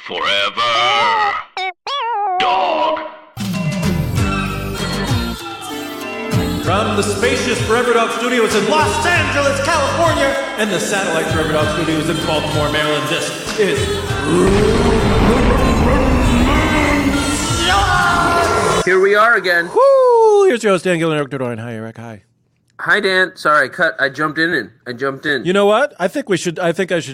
Forever. Dog. From the spacious Forever Dog Studios in Los Angeles, California, and the satellite Forever Dog Studios in Baltimore, Maryland, this is... Here we are again. Woo! Here's your host, Dan Gill and Eric Dodoin. Hi, Eric. Hi. Hi, Dan. Sorry, I jumped in. You know what? I think I should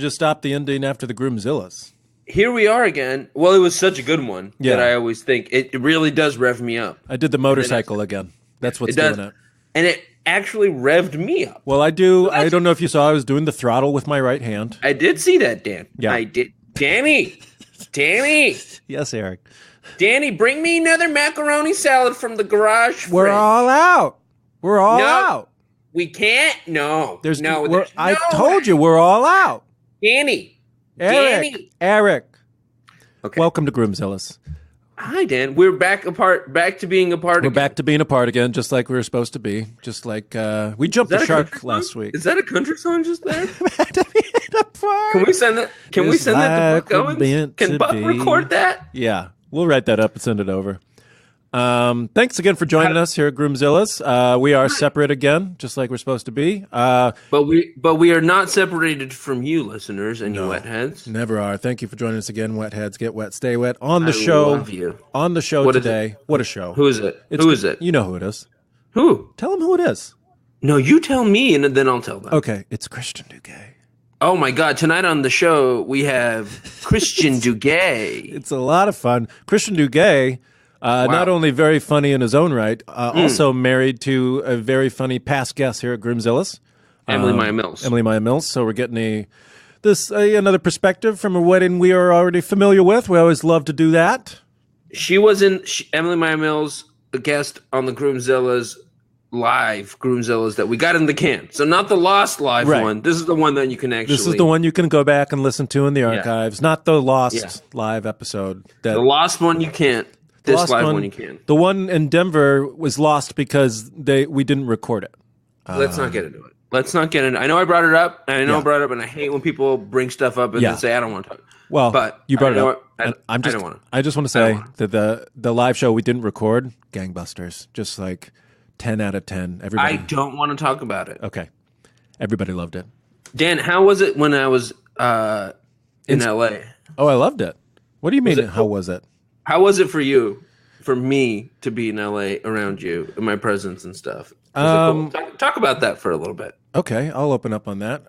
just stop the ending after the Groomzillas. Here we are again. Well, it was such a good one that I always think it really does rev me up. I did the motorcycle again. That's what's doing it. And it actually revved me up. Well, I do. I don't know if you saw. I was doing the throttle with my right hand. I did see that, Dan. Yeah. I did. Danny. Yes, Eric. Danny, bring me another macaroni salad from the garage. We're all out. We're all out. We can't. No. I told you we're all out. Danny. Eric. Okay. Welcome to Groomzillas. Hi, Dan. We're back to being apart again. We're back to being apart again, just like we were supposed to be. Just like we jumped the shark last week. Is that a country song just there? Back to being apart. Can we send that? Can we send that to Buck Owens? Can Buck record that? Yeah. We'll write that up and send it over. Thanks again for joining us here at Groomzillas. We are separate again, just like we're supposed to be. But we are not separated from you, listeners, and you wetheads. Never are. Thank you for joining us again, wetheads. Get wet, stay wet. On the show. Love you. On the show today. What a show. Who is it? Who is it? You know who it is. Who? Tell them who it is. No, you tell me, and then I'll tell them. Okay, it's Christian Duguay. Oh my God! Tonight on the show we have Christian Duguay. It's a lot of fun. Christian Duguay, not only very funny in his own right, also married to a very funny past guest here at Groomzillas, Emily Maya Mills. So we're getting another perspective from a wedding we are already familiar with. We always love to do that. She was Emily Maya Mills, a guest on the Groomzillas live Groomzillas that we got in the can. So not the lost live one. This is the one that you can actually... This is the one you can go back and listen to in the archives, not the lost live episode. The lost one you can't. This live one you can. The one in Denver was lost because we didn't record it. Let's not get into it. I know I brought it up, and and I hate when people bring stuff up and then say, I don't want to talk. Well, but you brought it up. I don't want to. I just want to say that the live show we didn't record, gangbusters. Just like 10 out of 10. Everybody. I don't want to talk about it. Okay. Everybody loved it. Dan, how was it when I was in LA? Oh, I loved it. What do you mean, how was it? How was it for me to be in LA around you, in my presence and stuff? Cool? Talk about that for a little bit. Okay, I'll open up on that.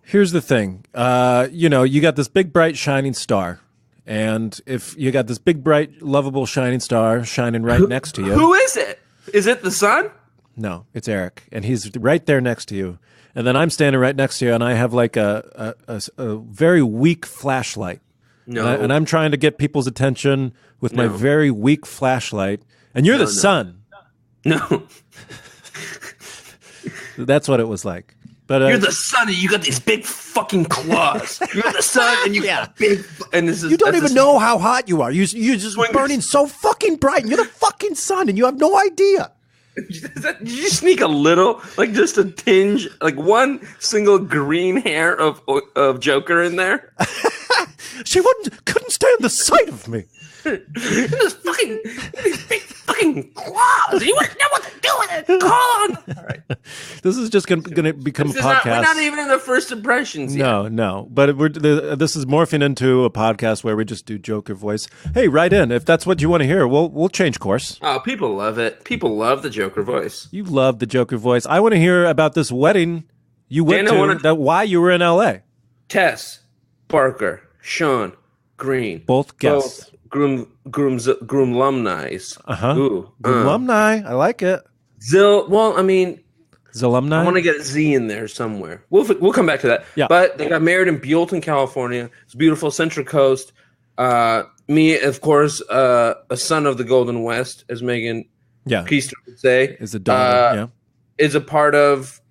Here's the thing. You got this big, bright, shining star. And if you got this big, bright, lovable, shining star shining right next to you. Who is it? Is it the sun? No, it's Eric. And he's right there next to you. And then I'm standing right next to you, and I have like a very weak flashlight. No. And I'm trying to get people's attention with my very weak flashlight. And you're the sun. No. That's what it was like. But you're the sun, and you got these big fucking claws. You're the sun, and you got big. And you don't even know how hot you are. You're just burning so fucking bright. And you're the fucking sun, and you have no idea. Did you sneak a little, like just a tinge, like one single green hair of Joker in there? She couldn't stand the sight of me. These big fucking claws. You wouldn't know what to do with it. Go on. All right. This is just going to become a podcast. We're not even in the first impressions yet. No. But this is morphing into a podcast where we just do Joker voice. Hey, write in. If that's what you want to hear, we'll change course. Oh, people love it. People love the Joker voice. You love the Joker voice. I want to hear about this wedding you went to, why you were in L.A. Tess, Barker, Sean, Green. Both guests. Groomlumni's. Groomlumni. I like it. Zilumni. I want to get a Z in there somewhere. We'll come back to that. Yeah. But they got married in Buellton, California. It's beautiful, Central Coast. Me, of course, a son of the Golden West, as Megan Keister would say. Is a daughter, is a part of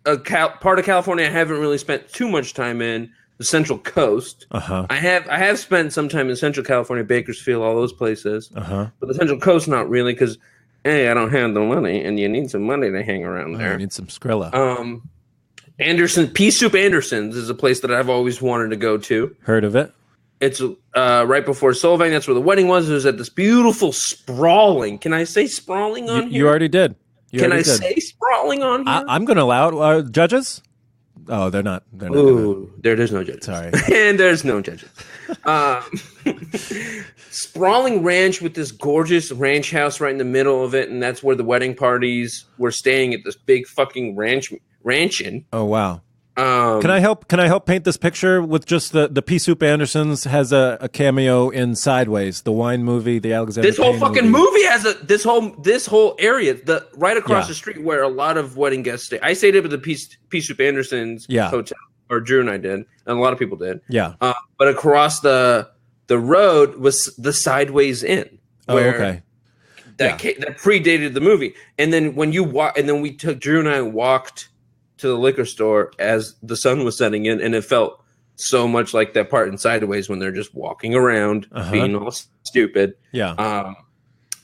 California I haven't really spent too much time in. The Central Coast. I have spent some time in Central California, Bakersfield, all those places. But the Central Coast, not really, because hey, I don't have the money, and you need some money to hang around there. You need some Skrilla. Pea Soup Anderson's is a place that I've always wanted to go to. Heard of it? It's right before Solvang. That's where the wedding was. It was at this beautiful sprawling. Can I say sprawling on here? You already did. Can I say sprawling on here? I'm going to allow it. Judges? Oh, they're not. Ooh, there's no judges. Sorry. And there's no judges. Sprawling ranch with this gorgeous ranch house right in the middle of it, and that's where the wedding parties were staying at this big fucking ranch-in. Oh, wow. Can I help paint this picture with just the Pea Soup Andersons has a cameo in Sideways, the wine movie, the Alexander This whole Payne fucking movie has this whole area, the right across the street where a lot of wedding guests stay. I stayed up at the Pea Soup Andersons hotel, or Drew and I did, and a lot of people did. Yeah. But across the road was the Sideways Inn. That predated the movie. And then when Drew and I walked to the liquor store as the sun was setting in, and it felt so much like that part in Sideways when they're just walking around being all stupid. Yeah.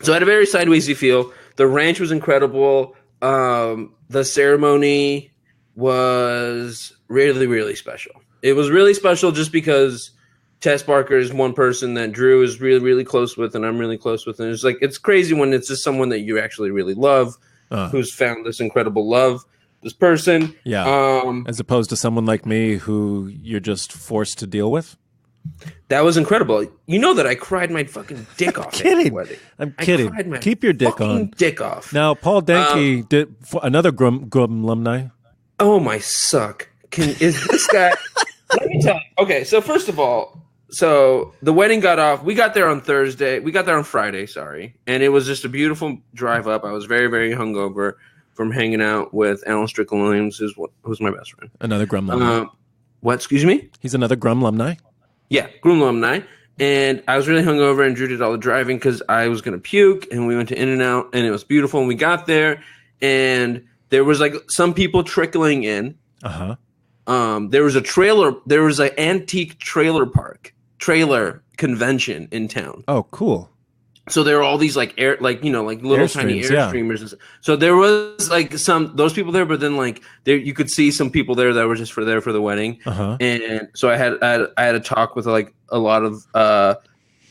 So it had a very Sideways-y feel. The ranch was incredible. The ceremony was really, really special. It was really special just because Tess Barker is one person that Drew is really, really close with, and I'm really close with. And it's crazy when it's just someone that you actually really love, who's found this incredible love. This person, as opposed to someone like me who you're just forced to deal with. That was incredible. You know that I cried my fucking dick off. I'm kidding. Keep your dick on. Dick off. Now, Paul Denke did another Grum alumni. Oh my suck! Is this guy? Let me tell you. Okay, so first of all, the wedding got off. We got there on Thursday. We got there on Friday. Sorry, and it was just a beautiful drive up. I was very, very hungover from hanging out with Alan Strickland Williams, who's my best friend. Another Grum alumni. What? Excuse me? He's another Grum alumni? Yeah, Grum alumni. And I was really hungover, and Drew did all the driving because I was going to puke, and we went to In-N-Out, and it was beautiful, and we got there, and there was some people trickling in. There was an antique trailer convention in town. Oh, cool. So there were all these little tiny Airstreamers. So there was those people there, but then you could see some people there that were just there for the wedding. And so I had a talk with a lot of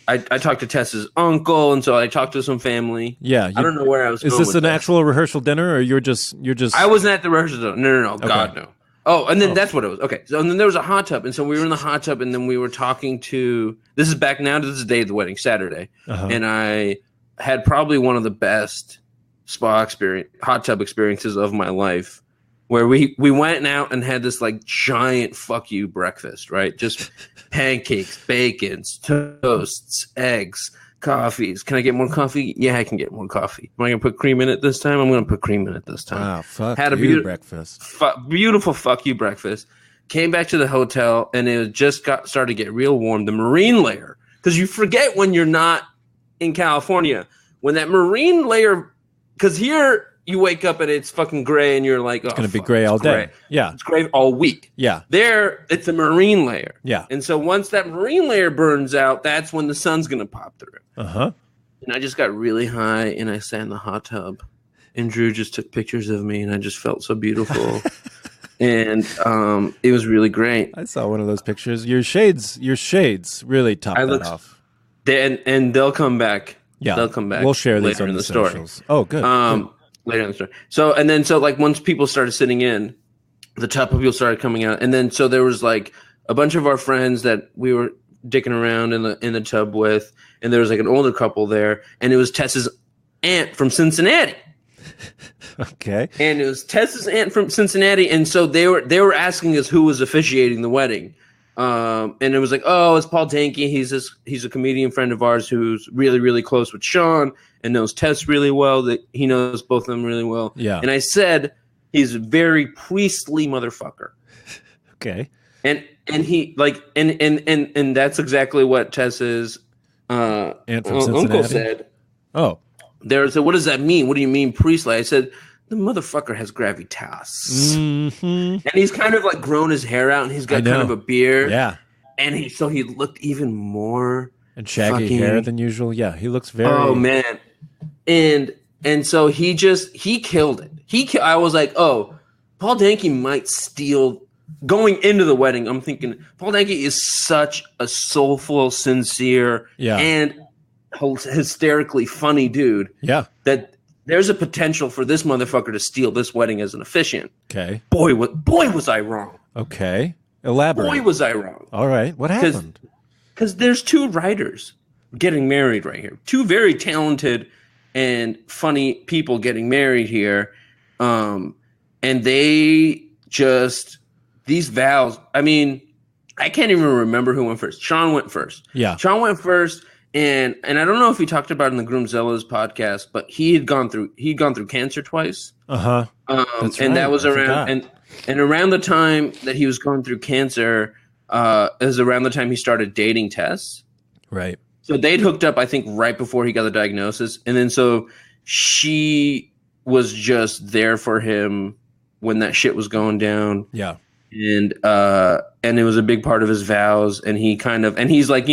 I talked to Tess's uncle, and so I talked to some family. Yeah, I don't know where I was. Is this an actual rehearsal dinner, or you're just? I wasn't at the rehearsal dinner. No. Okay. God no. Oh, and then that's what it was. Okay, so and then there was a hot tub, and so we were in the hot tub, and then we were talking to. This is back now. This is the day of the wedding, Saturday, and I had probably one of the best hot tub experiences of my life, where we went out and had this giant fuck you breakfast, right? Just pancakes, bacons, toasts, eggs, coffees. Can I get more coffee? Yeah, I can get more coffee. Am I going to put cream in it this time? I'm going to put cream in it this time. Wow, fuck you breakfast. Beautiful fuck you breakfast. Came back to the hotel, and it just started to get real warm. The marine layer, because you forget when you're not in California, when that marine layer, because here you wake up and it's fucking gray, and you're like, oh, it's going to be gray all day. Gray. Yeah. It's gray all week. Yeah. There, it's a marine layer. Yeah. And so once that marine layer burns out, that's when the sun's going to pop through. And I just got really high, and I sat in the hot tub, and Drew just took pictures of me, and I just felt so beautiful. And it was really great. I saw one of those pictures. Your shades really top that off. And they'll come back. Yeah. They'll come back. We'll share these later on in the socials. story. Oh, good. Later in the story. So once people started sitting in, the top of people started coming out, and then so there was a bunch of our friends that we were dicking around in the tub with, and there was an older couple there, and it was Tess's aunt from Cincinnati. Okay. And it was Tess's aunt from Cincinnati, and so they were asking us who was officiating the wedding. And it was it's Paul Denke. He's a comedian friend of ours who's really, really close with Sean and knows Tess really well. That he knows both of them really well. Yeah. And I said he's a very priestly motherfucker. Okay. And he and that's exactly what Tess's aunt from uncle said. Oh. There said, what does that mean? What do you mean priestly? I said, the motherfucker has gravitas. And he's kind of grown his hair out, and he's got kind of a beard. Yeah. And he looked even more and shaggy hair than usual. Yeah, he looks very. Oh man. And so he killed it. I was like, oh, Paul Denke might steal going into the wedding, I'm thinking Paul Danke is such a soulful, sincere, and hysterically funny dude. Yeah. That there's a potential for this motherfucker to steal this wedding as an officiant. Okay. Boy, was I wrong. Okay. Elaborate. Boy, was I wrong. All right. What happened? Because there's two writers getting married right here. Two very talented and funny people getting married here. And they just, these vows, I mean, I can't even remember who went first. Sean went first. Yeah. Sean went first. And I don't know if he talked about it in the Groomzella's podcast, but he'd gone through cancer twice. Uh-huh. That's and right. That was around and around the time that he was going through cancer, is around the time he started dating Tess. Right. So they'd hooked up, I think, right before he got the diagnosis. And then so she was just there for him when that shit was going down. Yeah. And it was a big part of his vows. And he's like,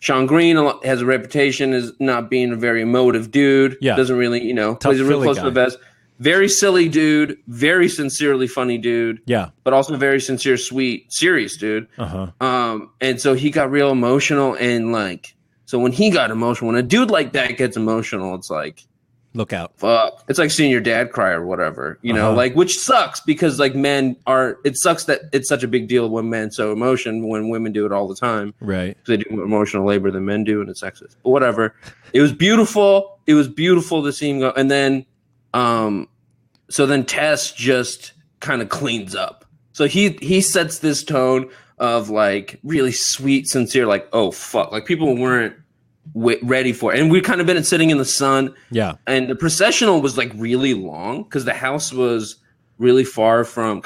Sean Green has a reputation as not being a very emotive dude. Yeah. Doesn't really, plays real close to the vest. Very silly dude. Very sincerely funny dude. Yeah. But also very sincere, sweet, serious dude. Uh-huh. And so he got real emotional. And so when he got emotional, when a dude like that gets emotional, it's like, look out. Fuck. It's like seeing your dad cry or whatever, which sucks because it sucks that it's such a big deal when men show emotion when women do it all the time. Right. They do more emotional labor than men do and it's sexist. But whatever. It was beautiful. It was beautiful to see him go. And then, so then Tess just kind of cleans up. So he sets this tone of really sweet, sincere, oh fuck. People weren't ready for it. And we've kind of been sitting in the sun. Yeah. And the processional was really long because the house was really far from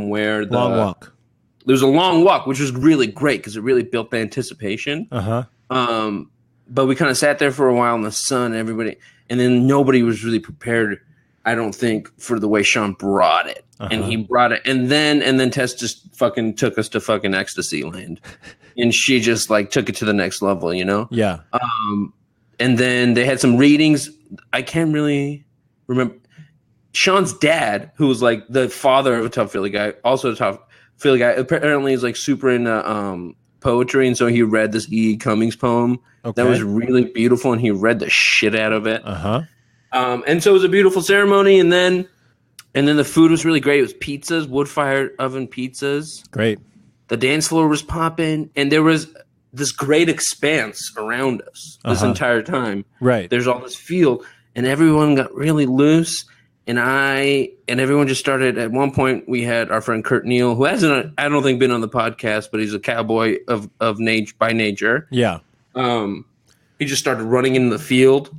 where the long walk. There was a long walk, which was really great because it really built the anticipation. Uh-huh. But we kind of sat there for a while in the sun, and then nobody was really prepared, I don't think, for the way Sean brought it. Uh-huh. And he brought it, and then Tess just fucking took us to fucking ecstasy land. And she just took it to the next level, Yeah. And then they had some readings. I can't really remember. Sean's dad, who was the father of a tough Philly guy, also a tough Philly guy, apparently is super into poetry. And so he read this E. Cummings poem that was really beautiful, and he read the shit out of it. Uh-huh. And so it was a beautiful ceremony. And then the food was really great. It was pizzas, wood-fired oven pizzas. Great. The dance floor was popping, and there was this great expanse around us this entire time. Right. There's all this field, and everyone got really loose, and everyone just started. At one point, we had our friend Kurt Neal, who hasn't, I don't think, been on the podcast, but he's a cowboy of nature by nature. Yeah. He just started running in the field.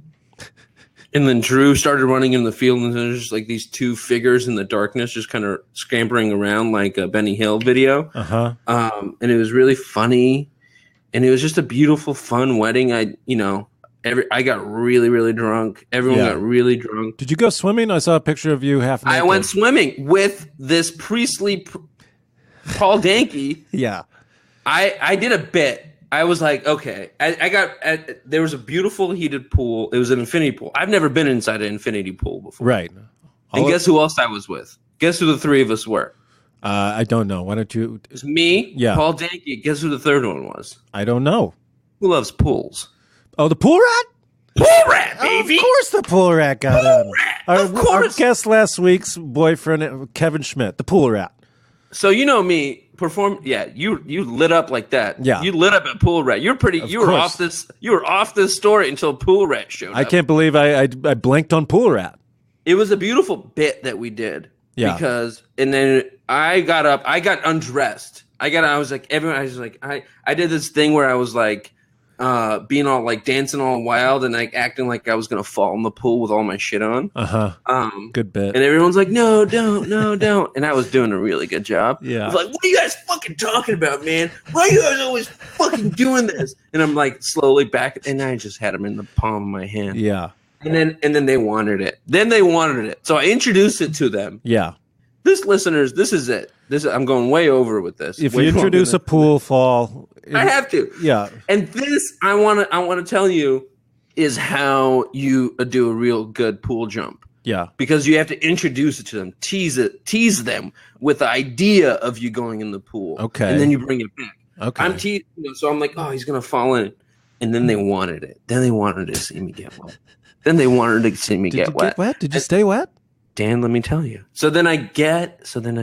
And then Drew started running in the field, and there's just these two figures in the darkness just kind of scampering around like a Benny Hill video. Uh-huh. And it was really funny, and it was just a beautiful, fun wedding. I got really, really drunk. Everyone got really drunk. Did you go swimming? I saw a picture of you half naked. I went swimming with this priestly Paul Danke. Yeah. I did a bit. I was like, okay. There was a beautiful heated pool. It was an infinity pool. I've never been inside an infinity pool before. Right. And guess who else I was with? Guess who the three of us were? I don't know. Why don't you? It was me, Paul Danke. Guess who the third one was? I don't know. Who loves pools? Oh, the pool rat? Pool rat, baby. Of course the pool rat got in. Of course. Our guest last week's boyfriend, Kevin Schmidt, the pool rat. So you know me. You lit up like that. Yeah. You lit up at Pool Rat. You were off this story until Pool Rat showed up. I can't believe I blanked on Pool Rat. It was a beautiful bit that we did. Yeah. And then I got up, I got undressed. I did this thing where I was being all dancing all wild and acting like I was gonna fall in the pool with all my shit on. Good bit. And everyone's like, no, don't. And I was doing a really good job. Yeah. I was like, what are you guys fucking talking about, man? Why are you guys always fucking doing this? And I'm slowly back, and I just had them in the palm of my hand. Yeah. And then they wanted it. So I introduced it to them. Yeah. This is it. I'm going way over with this. If you introduce a pool fall, I have to. Yeah. And this I want to tell you is how you do a real good pool jump. Yeah. Because you have to introduce it to them, tease them with the idea of you going in the pool. Okay. And then you bring it back. Okay. I'm teasing, so I'm like, oh, he's gonna fall in. And then they wanted it. Then they wanted to see me get wet. Then they wanted to see me get wet. Did you stay wet? Dan, let me tell you. So then I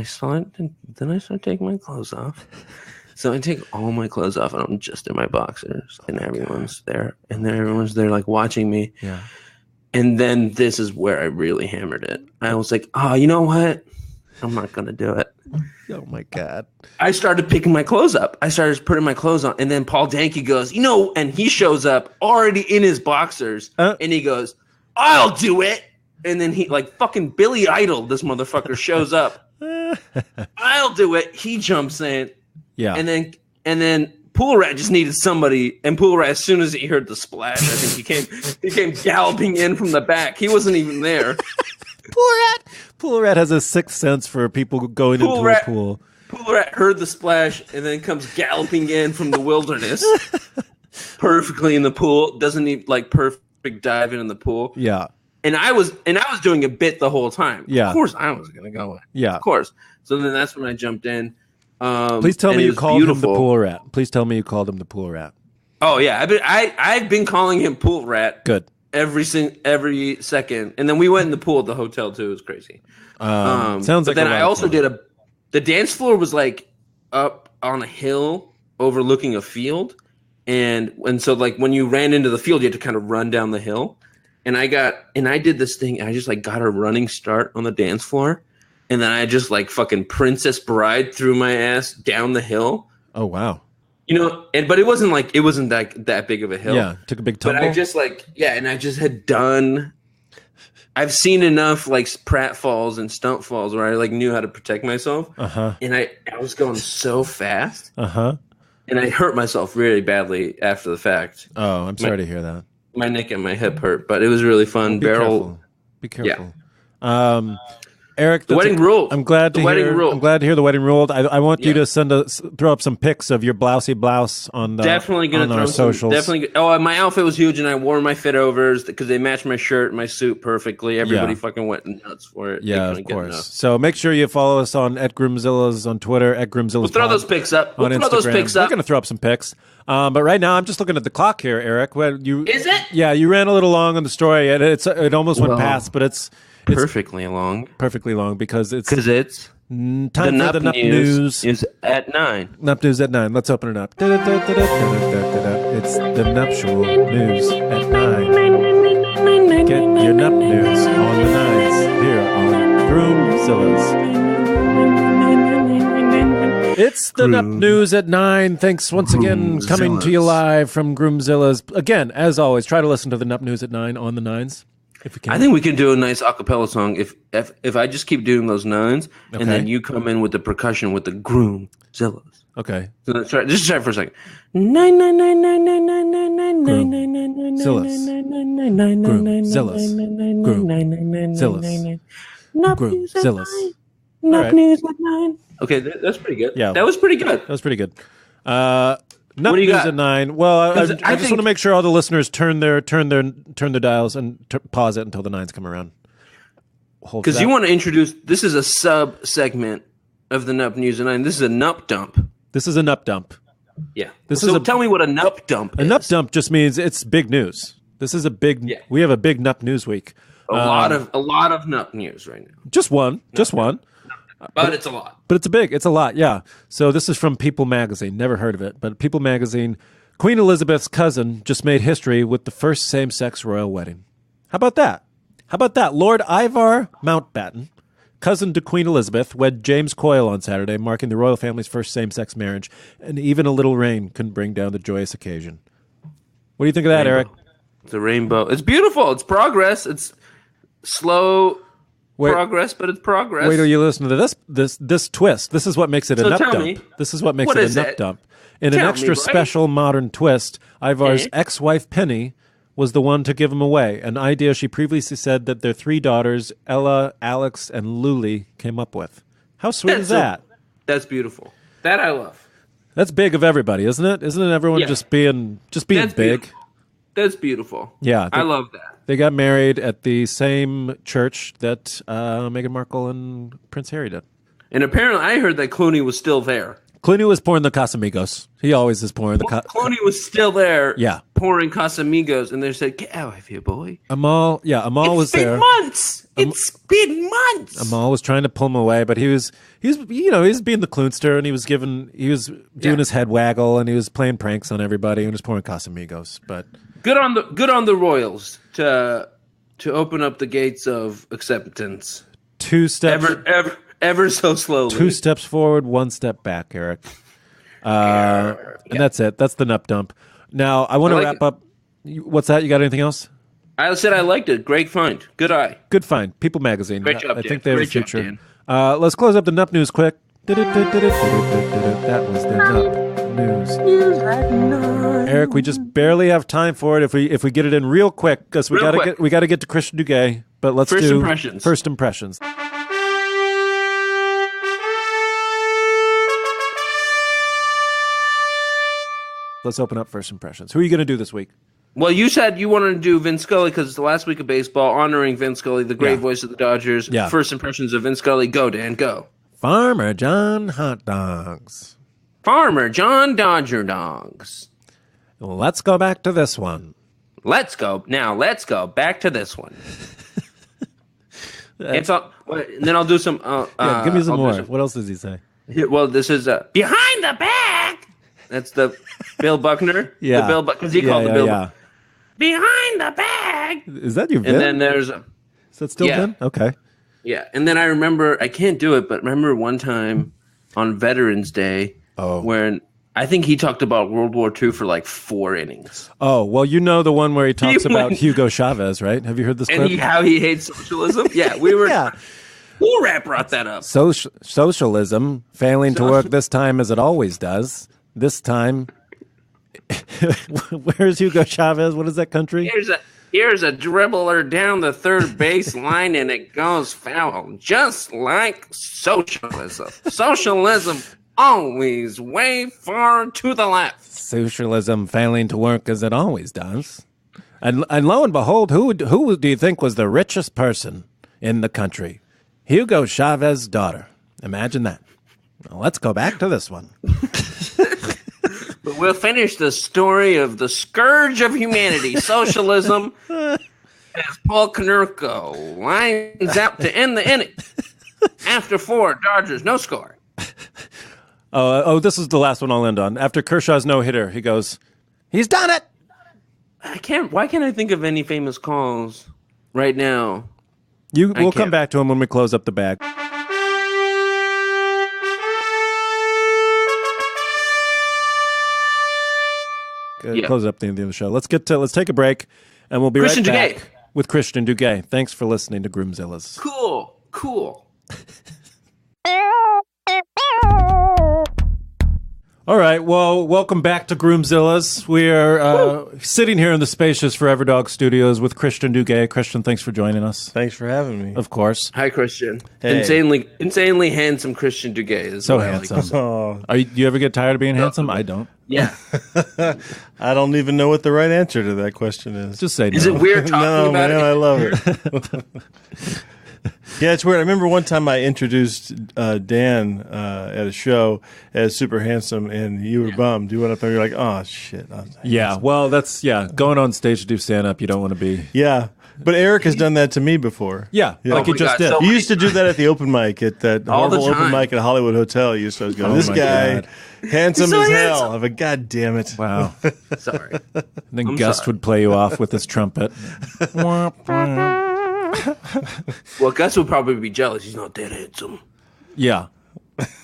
start taking my clothes off. So I take all my clothes off and I'm just in my boxers and everyone's there. And then everyone's there like watching me. Yeah. And then this is where I really hammered it. I was like, oh, you know what? I'm not going to do it. Oh, my God. I started picking my clothes up. I started putting my clothes on. And then Paul Danke goes, and he shows up already in his boxers. And he goes, I'll do it. And then he, like fucking Billy Idol, this motherfucker shows up. I'll do it. He jumps in. Yeah. And then Pool Rat just needed somebody. And Pool Rat, as soon as he heard the splash, I think he came galloping in from the back. He wasn't even there. Pool Rat has a sixth sense for people going into a pool. Pool Rat heard the splash and then comes galloping in from the wilderness, perfectly in the pool. Doesn't need like perfect diving in the pool. Yeah. And I was doing a bit the whole time. Yeah. Of course I was gonna go in. Yeah. Of course. So then that's when I jumped in. Please tell me you called him the Pool Rat. Please tell me you called him the Pool Rat. Oh yeah, I've been calling him Pool Rat. Good. Every second, and then we went in the pool at the hotel too. It was crazy. Sounds like. But then I also did the dance floor was like up on a hill overlooking a field, and so like when you ran into the field, you had to kind of run down the hill. And I did this thing. I just like got a running start on the dance floor, and then I just like fucking Princess Bride threw my ass down the hill. Oh wow. But it wasn't that big of a hill. Yeah, took a big tumble. But I just and I just had done. I've seen enough like pratfalls and stunt falls where I like knew how to protect myself. And I was going so fast. And I hurt myself really badly after the fact. Oh, I'm sorry to hear that. My neck and my hip hurt, but it was really fun. Be careful. Yeah. Eric, the wedding ruled. I'm glad to hear the wedding ruled. I want you to throw up some pics of your blousey blouse on the definitely gonna on throw our socials. Definitely. Oh, my outfit was huge, and I wore my fit overs because they matched my shirt and my suit perfectly. Everybody fucking went nuts for it. Yeah, of course. So make sure you follow us on @Groomzilla's on Twitter, @Groomzilla's. We'll throw those pics up. On Instagram. We're gonna throw up some pics. But right now, I'm just looking at the clock here, Eric. Is it? Yeah, you ran a little long on the story, and it almost went past, but it's perfectly long. Perfectly long because it's time for the Nup News is at 9. Nup News at 9. Let's open it up. It's the nuptial news at 9. Get your Nup News on the 9s here on Groomzilla's. It's the Nup News at 9. Thanks once again, coming to you live from Groomzilla's. Again, as always, try to listen to the Nup News at 9 on the 9s. If we can. I think we can do a nice acapella song if I just keep doing those 9s and then you come in with the percussion with the Groomzillas. Okay. So let's try. Just try it for a second. 9 9 9 9 9 9 9 9 9 9 9 9 9. Okay, that's pretty good. Yeah, that was pretty good. That was pretty good. Nup News got? at 9. Well, I just want to make sure all the listeners turn their dials and pause it until the 9s come around. Because you want to introduce. This is a sub segment of the Nup News at 9. This is a Nup Dump. This is a Nup Dump. Yeah. Tell me what a Nup Dump is. A Nup Dump just means it's big news. This is a big. Yeah. We have a big Nup News week. A lot of Nup News right now. Just one. But it's a lot. But it's a lot, yeah. So this is from People Magazine. Never heard of it, but People Magazine. Queen Elizabeth's cousin just made history with the first same-sex royal wedding. How about that? Lord Ivar Mountbatten, cousin to Queen Elizabeth, wed James Coyle on Saturday, marking the royal family's first same-sex marriage, and even a little rain couldn't bring down the joyous occasion. What do you think of that, Eric? It's a rainbow. It's beautiful. It's progress. It's slow progress, but it's progress. Wait till you listen to this twist. This is what makes it a Nup Dump. This is what makes it a Nup Dump. In an extra special modern twist, Ivar's ex-wife Penny was the one to give him away, an idea she previously said that their 3 daughters, Ella, Alex, and Luli, came up with. How sweet is that? That's beautiful. That I love. That's big of everybody, isn't it? Isn't it everyone just being big? Beautiful. That's beautiful. Yeah, I love that. They got married at the same church that Meghan Markle and Prince Harry did. And apparently, I heard that Clooney was still there. Clooney was pouring the Casamigos. He always is pouring the Clooney was still there. Yeah. Pouring Casamigos, and they said, "Get out of here, boy." Amal was there. It's been months. Amal was trying to pull him away, but he was being the clunster, and he was doing his head waggle, and he was playing pranks on everybody, and was pouring Casamigos. But good on the Royals to open up the gates of acceptance. 2 steps ever so slowly. 2 steps forward, 1 step back, Eric. And that's it. That's the nup dump. Now I want to wrap up. What's that? You got anything else? I said I liked it. Great find. Good eye. Good find. People Magazine. Great job, I Dan. think they have a Great job, future. Dan. Let's close up the Nup News quick. That was the Nup News. Eric, we just barely have time for it. If we get it in real quick, because we got to get to Christian Duguay. But let's do first impressions. Let's open up first impressions. Who are you going to do this week? Well, you said you wanted to do Vince Scully because it's the last week of baseball, honoring Vince Scully, the great voice of the Dodgers. Yeah. First impressions of Vince Scully. Go, Dan, go. Farmer John Hot Dogs. Farmer John Dodger Dogs. Let's go back to this one. Let's go back to this one. It's all. Then I'll do some. Give me some more. What else does he say? Well, this is behind the back. That's the Bill Buckner. Yeah, because he called the Bill. Yeah. Behind the bag. Is that your Vin? And then there's a. Is that still Vin? Okay. Yeah, and then I remember, I can't do it, but remember one time on Veterans Day when I think he talked about World War II for like 4 innings. Oh, well, you know the one where he talks about Hugo Chavez, right? Have you heard this clip? And how he hates socialism? Yeah, we were. Yeah. Cool Rap brought that up. Socialism failing to work this time as it always does. This time, where's Hugo Chavez? What is that country? Here's a dribbler down the third base line and it goes foul, just like socialism. Socialism always way far to the left. Socialism failing to work as it always does. And lo and behold, who do you think was the richest person in the country? Hugo Chavez's daughter. Imagine that. Well, let's go back to this one. But we'll finish the story of the scourge of humanity, socialism, as Paul Konerko lines out to end the inning. After 4, Dodgers, no score. This is the last one I'll end on. After Kershaw's no-hitter, he goes, he's done it! Why can't I think of any famous calls right now? We'll come back to him when we close up the bag. Close up the end of the show. Let's take a break, and we'll be right back with Christian Duguay. Thanks for listening to Groomzillas. Cool. All right. Well, welcome back to Groomzillas. We are sitting here in the spacious Forever Dog Studios with Christian Duguay. Christian, thanks for joining us. Thanks for having me. Of course. Hi, Christian. Hey. Insanely handsome Christian Duguay. So handsome. Do you ever get tired of being handsome? I don't. Yeah. I don't even know what the right answer to that question is. Just say no. Is it weird talking about it? I love it. Yeah, it's weird. I remember one time I introduced Dan at a show as super handsome, and you were bummed. You went up there, you're like, oh, shit. Yeah, well, that's, going on stage to do stand-up, you don't want to be. Yeah, but Eric has done that to me before. Yeah, like he just did. So You used to do that at the open mic, at that horrible open mic at Hollywood Hotel. You used to always go, this guy, handsome as hell. I'm like, God damn it. Wow. Sorry. And then Gust would play you off with his trumpet. Well, Gus would probably be jealous. He's not that handsome. Yeah.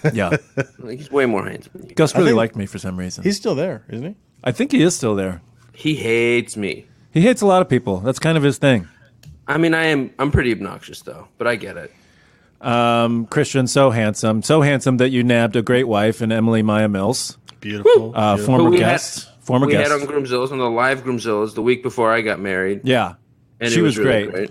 He's way more handsome than you. Gus really liked me for some reason. He's still there, isn't he? I think he is still there. He hates me. He hates a lot of people. That's kind of his thing. I mean, I'm pretty obnoxious, though, but I get it. Christian, so handsome that you nabbed a great wife in Emily Maya Mills. Beautiful. Former guest. We had on Groomzillas, on the live Groomzillas, the week before I got married. Yeah. And she was really great.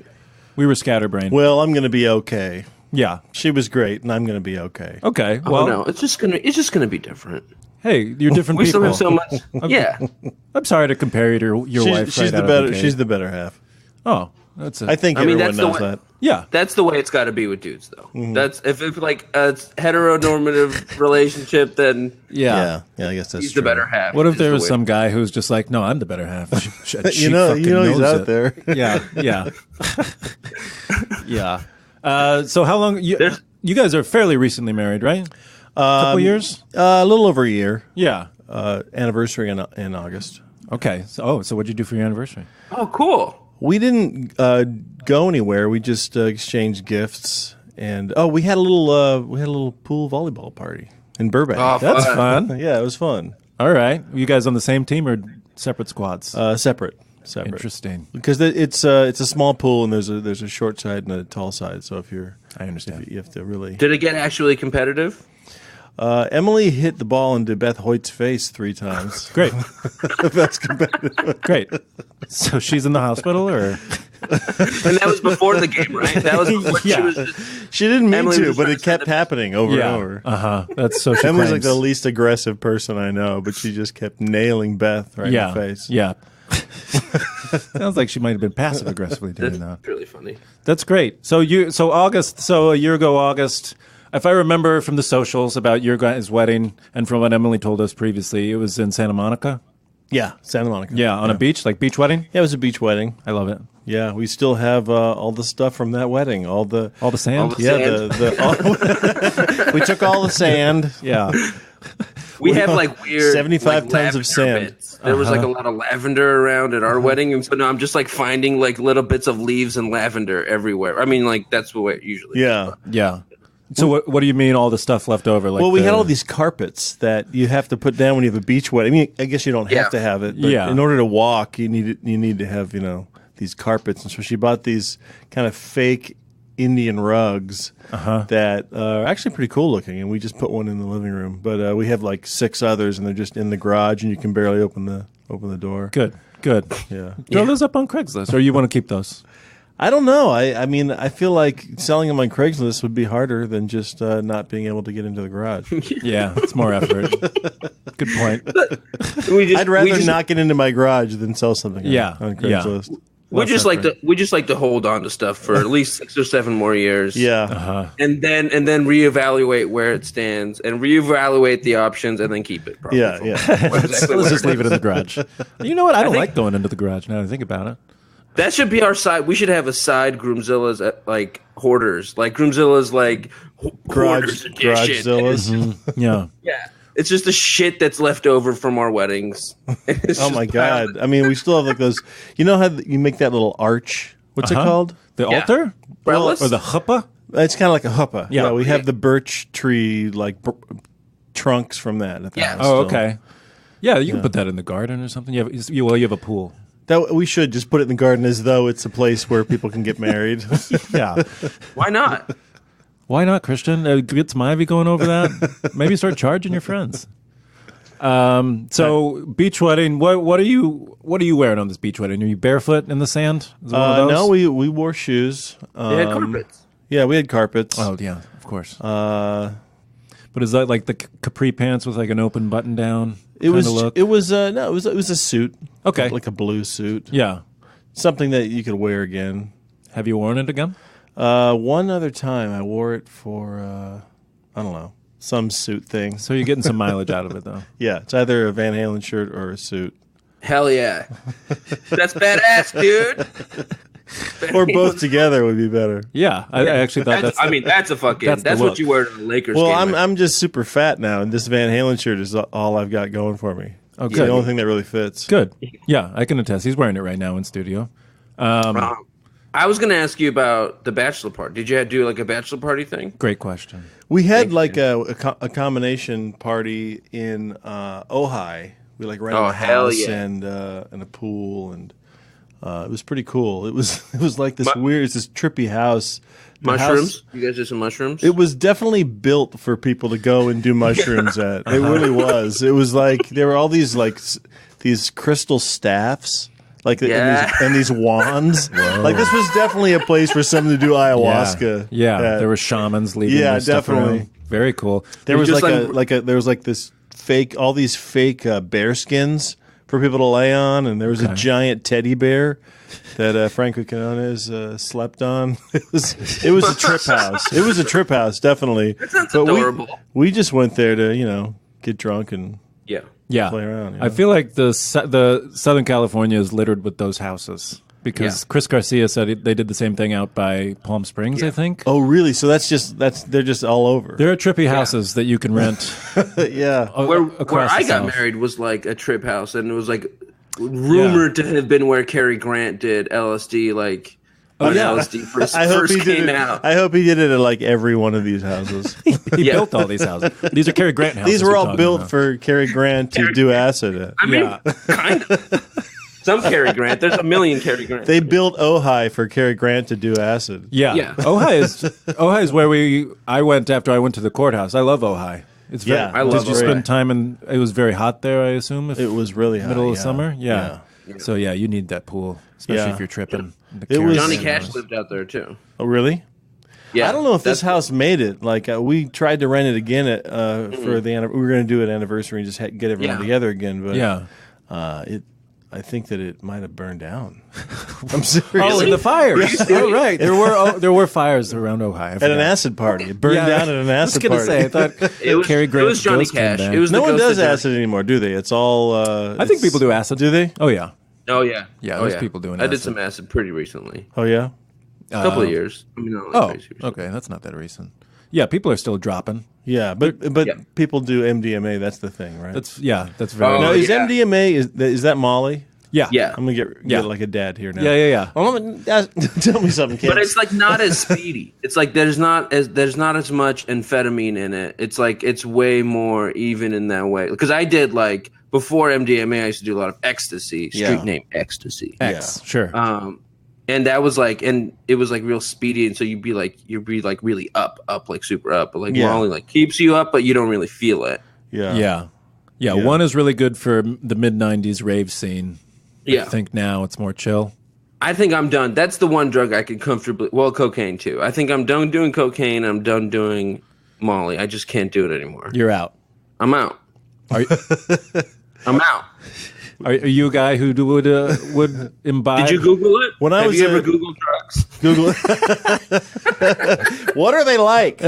We were scatterbrained. Well, I'm going to be okay. Yeah. She was great, and I'm going to be okay. Okay. Well, no, it's just gonna be different. Hey, you're different We people. still have so much. Yeah. I'm sorry to compare you to your wife. She's right the out better. of the gate. She's the better half. Oh, that's it. I think I mean, everyone that's the knows way- that. Yeah. That's the way it's got to be with dudes, though. That's if it's like a heteronormative relationship, then Yeah. Yeah, I guess that's he's true. the better half. What if is there the was way- some guy who's just like, no, I'm the better half. You know he's out there. Yeah, yeah, yeah. So how long? You guys are fairly recently married, right? A couple years. A little over a year. Yeah. Anniversary in August. Okay. So what'd you do for your anniversary? Oh, cool. We didn't go anywhere. We just exchanged gifts, and we had a little pool volleyball party in Burbank. Oh, That's fun. fun. Yeah, it was fun. All right. Were you guys on the same team or separate squads? Separate. Interesting. Because it's a small pool, and there's a short side and a tall side. So I understand. you have to really. Did it get actually competitive? Emily hit the ball into Beth Hoyt's face 3 times. Great. That's competitive. Great. So she's in the hospital, or And that was before the game, right? That was before Yeah. she was just, She didn't mean Emily to, was but trying it to send kept the- happening over yeah, and over. That's so. She Emily's like cranks. the least aggressive person I know, but she just kept nailing Beth right Yeah. in the face. Yeah. Sounds like she might have been passive aggressively doing that. that's really funny. That's great. So August. So a year ago, August. If I remember from the socials about your guys' wedding, and from what Emily told us previously, it was in Santa Monica. Yeah, Santa Monica. Yeah, on a beach, like beach wedding. Yeah, it was a beach wedding. I love it. Yeah, we still have all the stuff from that wedding. All the Sand. All the yeah, we took all the sand. Yeah. We have like weird 75 like, tons of lavender sand. bits. There was like a lot of lavender around at our wedding, and so now I'm just like finding like little bits of leaves and lavender everywhere. I mean, like that's the way it usually. Yeah. Yeah. So what do you mean all the stuff left over? Like Well, we had all these carpets that you have to put down when you have a beach wedding. I mean, I guess you don't Yeah. have to have it, but Yeah. in order to walk, you need to have these carpets. And so she bought these kind of fake Indian rugs that are actually pretty cool looking, and we just put one in the living room. But we have like 6 others, and they're just in the garage, and you can barely open the door. Good. Yeah. Throw those up on Craigslist, or you want to keep those? I don't know. I mean, I feel like selling them on Craigslist would be harder than just not being able to get into the garage. Yeah, it's more effort. Good point. I'd rather not get into my garage than sell something Yeah, on yeah. Craigslist. We Less just effort. like to hold on to stuff for at least 6 or 7 more years. Yeah. and then reevaluate where it stands and reevaluate the options and then keep it. Probably. Yeah, yeah. Let's just leave it in the garage. You know what? I don't like going into the garage now that I think about it. That should be our side. We should have a side Groomzilla's like hoarders, like Groomzilla's like hoarders edition. Garagezilla's. Yeah. Yeah, it's just the shit that's left over from our weddings. It's Oh just my piled- god! I mean, we still have like those. You know how you make that little arch? What's it called? The Yeah. altar? Trellis? Or the chuppah? It's kind of like a huppah. Yeah. we have the birch tree like trunks from that. At the Yeah. house Oh, still. okay. Yeah, you can put that in the garden or something. You have a pool. That we should just put it in the garden as though it's a place where people can get married. Yeah. Why not? Why not, Christian? Get some ivy going over that. Maybe start charging your friends. So beach wedding. What are you wearing on this beach wedding? Are you barefoot in the sand? Is it one of those? No, we wore shoes. They had carpets. Yeah, we had carpets. Oh yeah, of course. But is that like the capri pants with like an open button down? It was. Look? It was. No, it was a suit. Okay. like a blue suit. Yeah. Something that you could wear again. Have you worn it again? One other time I wore it for I don't know, some suit thing. So you're getting some mileage out of it, though. Yeah, it's either a Van Halen shirt or a suit. Hell yeah, that's badass, dude. Or both together would be better. Yeah, I actually thought that's. That's a fucking. that's That's, the look. what you wear to the Lakers. Well, game. I'm just super fat now, and this Van Halen shirt is all I've got going for me. Oh, It's good. the only thing that really fits. Good. Yeah, I can attest. He's wearing it right now in studio. I was going to ask you about the bachelor party. Did you do like a bachelor party thing? Great question. We had like a combination party in Ojai. We like rented Oh, a hell house yeah. and a pool, and it was pretty cool. It was like this weird, it's this trippy house. The Mushrooms? house- You guys did some mushrooms? It was definitely built for people to go and do mushrooms at. It really was. It was like there were all these these crystal staffs, like Yeah. and these wands. Like this was definitely a place for someone to do ayahuasca. Yeah, at. there were shamans leaving. Yeah, their stuff definitely. around. Very cool. There was just there was like this all these fake bear skins for people to lay on, and there was a giant teddy bear that Franco Quinones slept on. It was a trip house. It was a trip house, definitely. That sounds adorable. We just went there to get drunk and play around. I feel like the Southern California is littered with those houses. Because Chris Garcia said they did the same thing out by Palm Springs, I think. Oh, really? So they're just all over. There are trippy houses that you can rent. Yeah. Where I got married was like a trip house, and it was like rumored to have been where Cary Grant did LSD, like LSD first came out. I hope he did it at like every one of these houses. He built all these houses. These are Cary Grant houses. These were all built for Cary Grant to do acid at. I mean, kind of. Some Cary Grant. There's a million Cary Grant. They built Ojai for Cary Grant to do acid. Yeah. Ojai is where I went after I went to the courthouse. I love Ojai. It's very, I love Did you spend time in? It was very hot there, I assume. It was really hot. Middle of summer. Yeah. So you need that pool, especially if you're tripping. Johnny Cash lived out there too. Oh, really? Yeah. I don't know if this house made it. Like we tried to rent it again for the we were going to do an anniversary and just get everyone together again. But I think that it might have burned down. I'm serious. Oh, in the fires. Oh, right. There were fires around Ojai. At an acid party. It burned down at an acid party. I was going to say, I thought Cary Grant's it was Johnny Cash. It was no one does acid anymore, do they? It's all... I think people do acid. Do they? Oh, yeah. Oh, yeah. Yeah, there's people doing acid. I did some acid pretty recently. Oh, yeah? A couple of years. I mean, not crazy recently. Okay. That's not that recent. Yeah, people are still dropping. Yeah, but people do MDMA. That's the thing, right? That's very... No, is MDMA... Is that Molly? Yeah. I'm going to get like a dad here now. Yeah. Well, tell me something, kids. But it's like not as speedy. It's like there's not as much amphetamine in it. It's like it's way more even in that way. Because I did like before MDMA, I used to do a lot of ecstasy, street name ecstasy. Sure. And that was like, and it was like real speedy, and so you'd be like really up, like super up. But like Molly like keeps you up, but you don't really feel it. Yeah. One is really good for the mid '90s rave scene. Yeah. I think now it's more chill. I think I'm done. That's the one drug I could comfortably... Well, cocaine, too. I think I'm done doing cocaine. I'm done doing Molly. I just can't do it anymore. You're out. I'm out. I'm out. Are you a guy who would imbibe? Did you Google it? Have you ever Googled drugs? Google it. What are they like?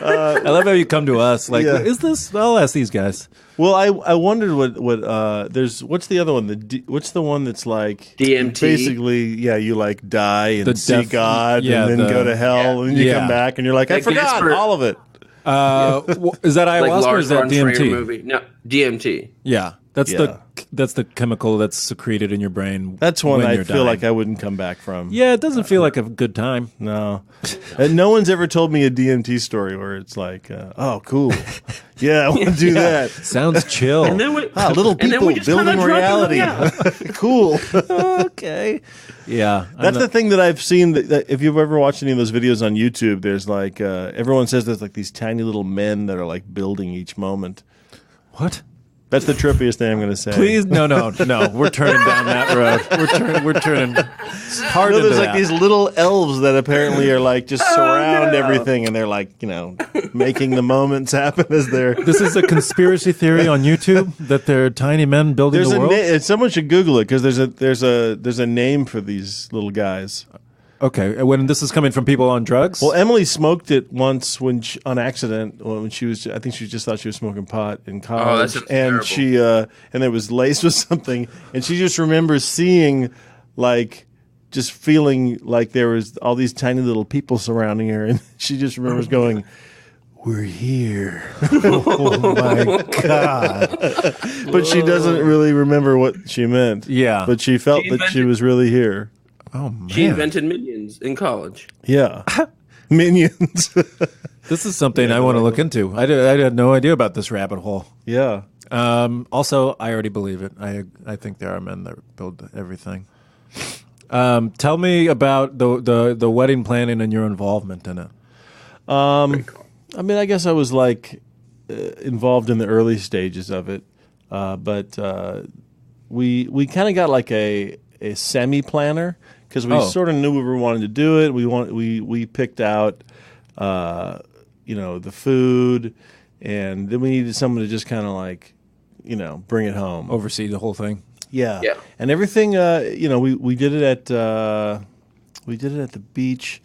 I love how you come to us. Like, is this? I'll ask these guys. Well, I wondered what there's. What's the other one? What's the one that's like DMT? Basically, you like die and see God and then go to hell and you come back and you're like, I forgot all of it. Is that ayahuasca or is that DMT? Movie. No, DMT. Yeah. That's the chemical that's secreted in your brain. That's one when I you're feel dying. like I wouldn't come back from. Yeah, it doesn't feel like a good time. No. And no one's ever told me a DMT story where it's like, oh, cool. Yeah, I want to do that. Sounds chill. And then little people building reality. Cool. Okay. Yeah. That's the thing that I've seen. That if you've ever watched any of those videos on YouTube, there's like, everyone says there's like these tiny little men that are like building each moment. What? That's the trippiest thing I'm going to say. Please, no. We're turning down that road. We're turning hard into there's that. like these little elves that apparently are like just surround everything, and they're like, making the moments happen as they're. This is a conspiracy theory on YouTube that there are tiny men building the world. Someone should Google it because there's a name for these little guys. Okay, when this is coming from people on drugs? Well, Emily smoked it once on accident when she was. I think she just thought she was smoking pot in college, and terrible. And it was laced with something, and she just remembers seeing, like, just feeling like there was all these tiny little people surrounding her, and she just remembers going, "We're here." Oh my God. But she doesn't really remember what she meant. Yeah. But she felt that she was really here. Oh, man. She invented Minions in college. Yeah. Minions. This is something I want to look into. I had no idea about this rabbit hole. Yeah. Also, I already believe it. I think there are men that build everything. Tell me about the wedding planning and your involvement in it. I mean, I guess I was like involved in the early stages of it, but we kind of got like a semi planner because we sort of knew we wanted to do it. We picked out, the food and then we needed someone to just kind of like, bring it home, Oversee the whole thing. Yeah. Yeah. And everything, we did it at the beach.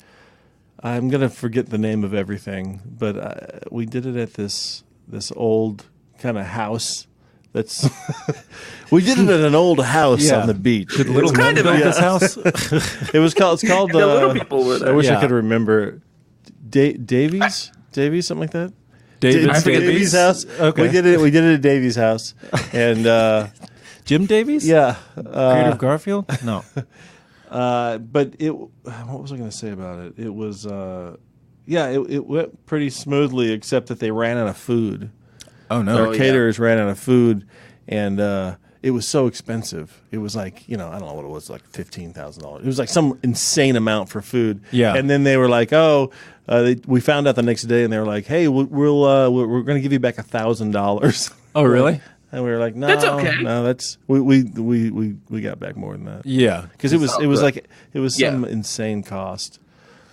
I'm gonna forget the name of everything, but we did it at this old kind of house. That's we did it at an old house on the beach. Did Little Men kind of build a- this house? It's called. The little people were I there. wish I Yeah. could remember. Davies, something like that. David's Davies' house. Okay. We did it at Davies' house, and Jim Davies? yeah. Creator of Garfield? No. But what was I going to say about it? It was, it went pretty smoothly, except that they ran out of food. Oh, no. Our caterers ran out of food, and it was so expensive. It was like, I don't know what it was, like $15,000. It was like some insane amount for food. Yeah. And then they were like, we found out the next day, and they were like, hey, we're going to give you back $1,000. Oh, really? And we were like, no, That's okay. no, that's we got back more than that. Yeah. Because it was Yeah. some insane cost.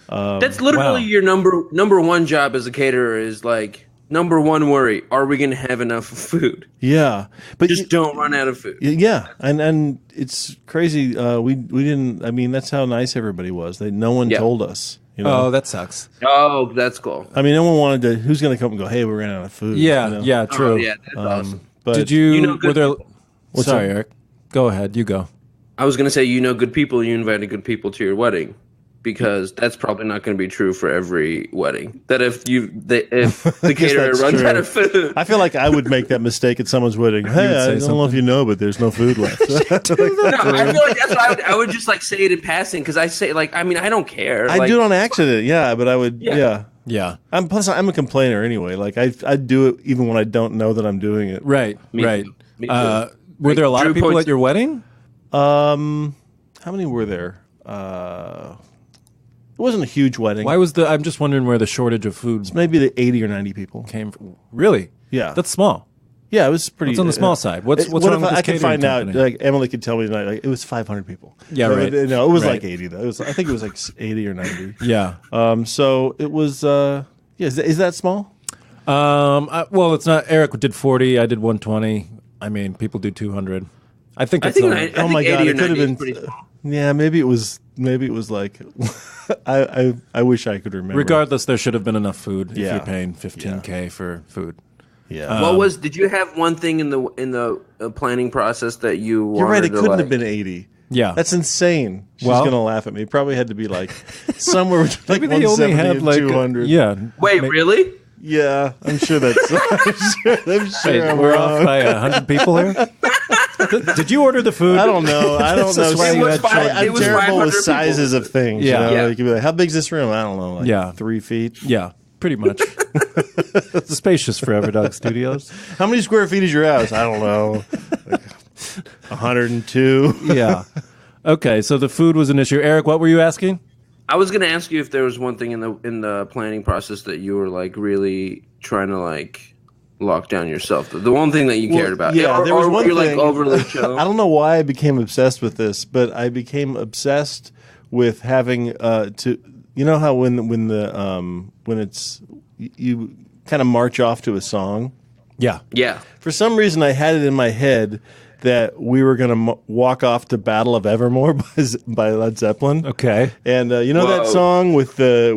That's literally Wow. your number one job as a caterer is like number one worry: are we going to have enough food? Yeah, but Just don't run out of food. yeah, and it's crazy. We didn't. I mean, that's how nice everybody was. No one Yeah. told us. Oh, that sucks. Oh, that's cool. I mean, no one wanted to. Who's going to come and go? Hey, we ran out of food. Yeah, yeah, true. Oh, yeah, that's awesome. But Did you, know good were there, people. sorry, up? Eric. Go ahead. You go. I was going to say, good people, you invited good people to your wedding, because that's probably not going to be true for every wedding. That if the caterer that's runs true. out of food, I feel like I would make that mistake at someone's wedding. Hey, would I say don't know if you know, but there's no food left. no, I feel like that's what I would just like say it in passing, because I say I don't care. I do it on accident. Yeah, but I would. Yeah. Yeah. Yeah. Plus, I'm a complainer anyway. Like I do it even when I don't know that I'm doing it. Right. Me right. too. Me too. Were there a lot Drew of people points- at your wedding? How many were there? It wasn't a huge wedding. Why was I'm just wondering where the shortage of food Maybe the 80 or 90 people. came from. Really? Yeah. That's small. Yeah, it was pretty. It's on the small side. What's what wrong if with this I could catering find out? company? Like Emily could tell me tonight. Like, it was 500 people. Yeah, No, right. No, it was Right. like 80 though. I think it was like 80 or 90. Yeah. So it was. Is that small? Well, it's not. Eric did 40. I did 120. I mean, people do 200. I think I it's think, on- I Oh think my 80 God, or it could have 90 is been. pretty small. Yeah, maybe it was. Maybe it was like. I wish I could remember. regardless, there should have been enough food if Yeah. you're paying $15K for food. Yeah. Did you have one thing in the planning process that you You're right. wanted It to, couldn't like- have been 80. Yeah. That's insane. She's Well- gonna laugh at me. Probably had to be like somewhere between Maybe like they only 170 had and like 200. yeah. Wait, really? Yeah, I'm sure that's. I'm sure Wait, I'm we're wrong. off by 100 people here. Did you order the food? I don't know. I don't know. That's why It you was had five- trouble. it I'm was terrible 500 with sizes of things. Yeah. You know? Yeah. Like, you'd be like, how big's this room? I don't know. Like Yeah. 3 feet. Yeah, pretty much. It's spacious for Everdog Studios. How many square feet is your house? I don't know. Like 102. Yeah. Okay, so the food was an issue. Eric, what were you asking? I was going to ask you if there was one thing in the planning process that you were like really trying to like lock down yourself. The one thing that you cared about. Yeah, or, there was or one you're thing. like overly chill. I don't know why I became obsessed with this, but I became obsessed with having to. You know how when it's you kind of march off to a song. Yeah. Yeah. For some reason, I had it in my head that we were going to walk off to "Battle of Evermore" by Led Zeppelin. Okay. And you know that Whoa. song with the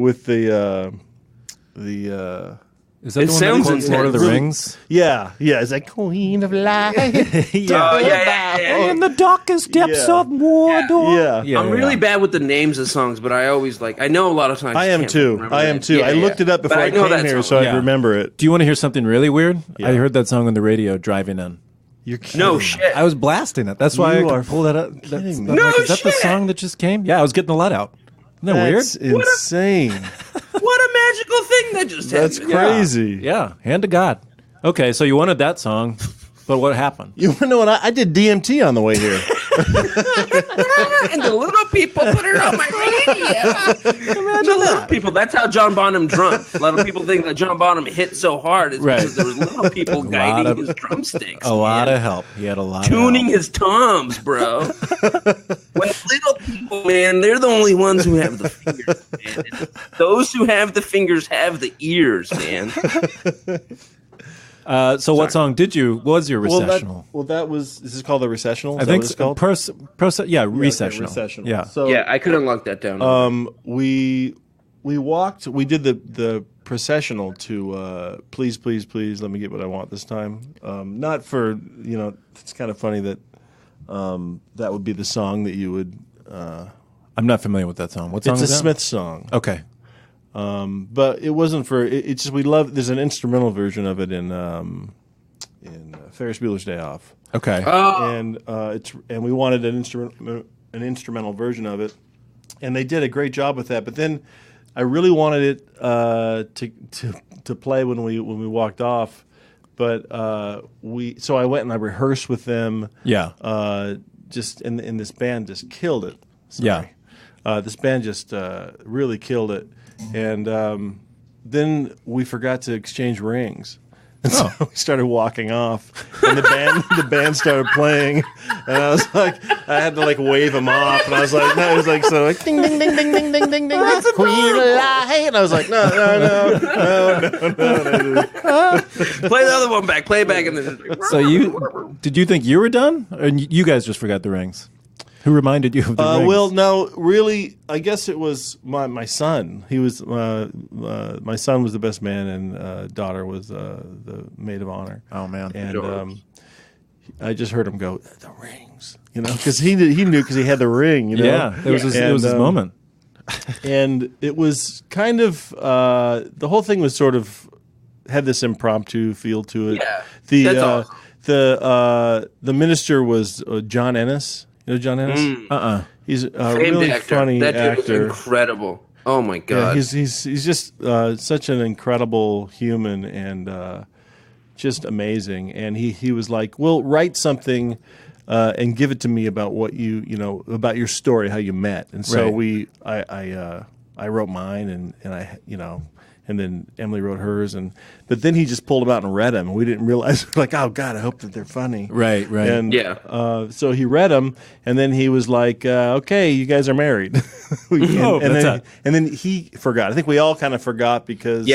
Is that It the one that sounds quotes Lord of the intense. Rings? yeah, it's like Queen of Light. Yeah. Oh, yeah. In the darkest depths Yeah. of Mordor. Yeah. I'm really bad with the names of songs, but I always like. I know a lot of times. I am can't too. remember I am that. too. Yeah, I yeah. looked it up But before I know came that here, song. so Yeah. I'd remember it. Do you want to hear something really weird? Yeah. I heard that song on the radio driving in. You're kidding. No shit. I was blasting it. That's why You I are could pull that up. kidding me. I'm No like, is that the shit. song that just came? Yeah, I was getting the let out. Isn't that That's insane. What a magical thing that just That's happened. crazy. weird? Yeah, hand to God. Okay, so you wanted that song, but what happened? You want to know what I did? DMT on the way here. And the little people put it on my radio. The little people. That's how John Bonham drunk. A lot of people think that John Bonham hit so hard is Right. because there was little people guiding of- his drumsticks. A lot man. of help. He had a lot Tuning of help. his toms, bro. When little people, man, they're the only ones who have the fingers, man. And those who have the fingers have the ears, man. So what song was your recessional? That was. This is called the recessional. I think it's called. recessional. Recessional. Yeah. So Yeah, I couldn't lock that down. we walked. We did the processional to please, please, please let me get what I want this time. Not for it's kind of funny that that would be the song that you would. I'm not familiar with that song. What song is It's a that? Smith song. Okay. But it wasn't for. It's just we love. There's an instrumental version of it in Ferris Bueller's Day Off. Okay. And we wanted an instrumental version of it, and they did a great job with that. But then I really wanted it to play when we walked off, but so I went and I rehearsed with them. Yeah. Just and this band just killed it. Yeah. This band just really killed it, and then we forgot to exchange rings. And so we started walking off, and the band started playing, and I was like, I had to like wave them off, and I was like, no, it was like so like ding ding ding ding ding ding ding ding, that's Queen Light, and I was like, no. Play the other one back. Play it back, and then. So did you think you were done, or you guys just forgot the rings? Who reminded you of the rings? Well, no, really, I guess it was my son. He was my son was the best man, and daughter was the maid of honor. Oh man! And I just heard him go the rings, because he knew because he had the ring. Yeah, it was his moment. And it was kind of the whole thing was sort of had this impromptu feel to it. Yeah, that's awesome. The minister was John Ennis. You know John Ennis? He's a really actor. funny that dude actor. was incredible. Oh my god. Yeah, he's just such an incredible human and just amazing. And he was like, "Well, write something and give it to me about what about your story, how you met." And so I wrote mine and I and then Emily wrote hers, but then he just pulled them out and read them, and we didn't realize. We're like, oh God, I hope that they're funny. Right. And yeah. So he read them, and then he was like, okay, you guys are married. And then he forgot. I think we all kind of forgot because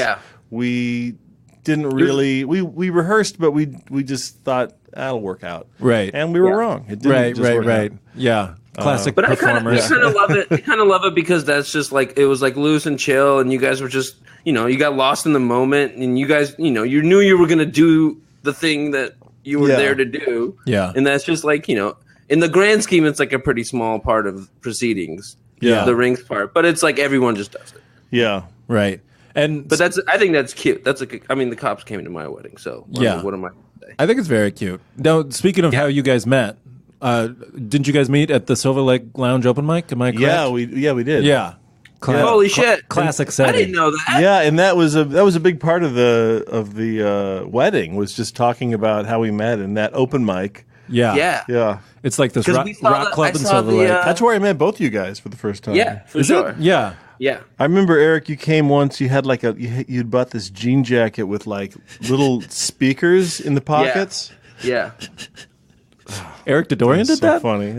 we didn't really we rehearsed, but we just thought that'll work out. Right. And we were wrong. It didn't work out. Yeah. Classic but performers. I kind of love it. I kind of love it because that's just like it was like loose and chill, and you guys were just you got lost in the moment, and you guys you knew you were gonna do the thing that you were there to do. Yeah, and that's just like in the grand scheme, it's like a pretty small part of proceedings. Yeah, the rings part, but it's like everyone just does it. Yeah, right. But I think that's cute. That's the cops came to my wedding, so what am I gonna say? I think it's very cute. Now, speaking of how you guys met. Didn't you guys meet at the Silver Lake Lounge open mic? Am I correct? Yeah, we did. Yeah. Holy shit! Classic setting. I didn't know that. Yeah, and that was a big part of the wedding was just talking about how we met in that open mic. Yeah. It's like this rock club in saw Silver Lake. That's where I met both you guys for the first time. Yeah, for Is sure. it? Yeah. Yeah. I remember Eric. You came once. You had like you'd bought this jean jacket with like little speakers in the pockets. Yeah. Eric Dodorian did that? Funny.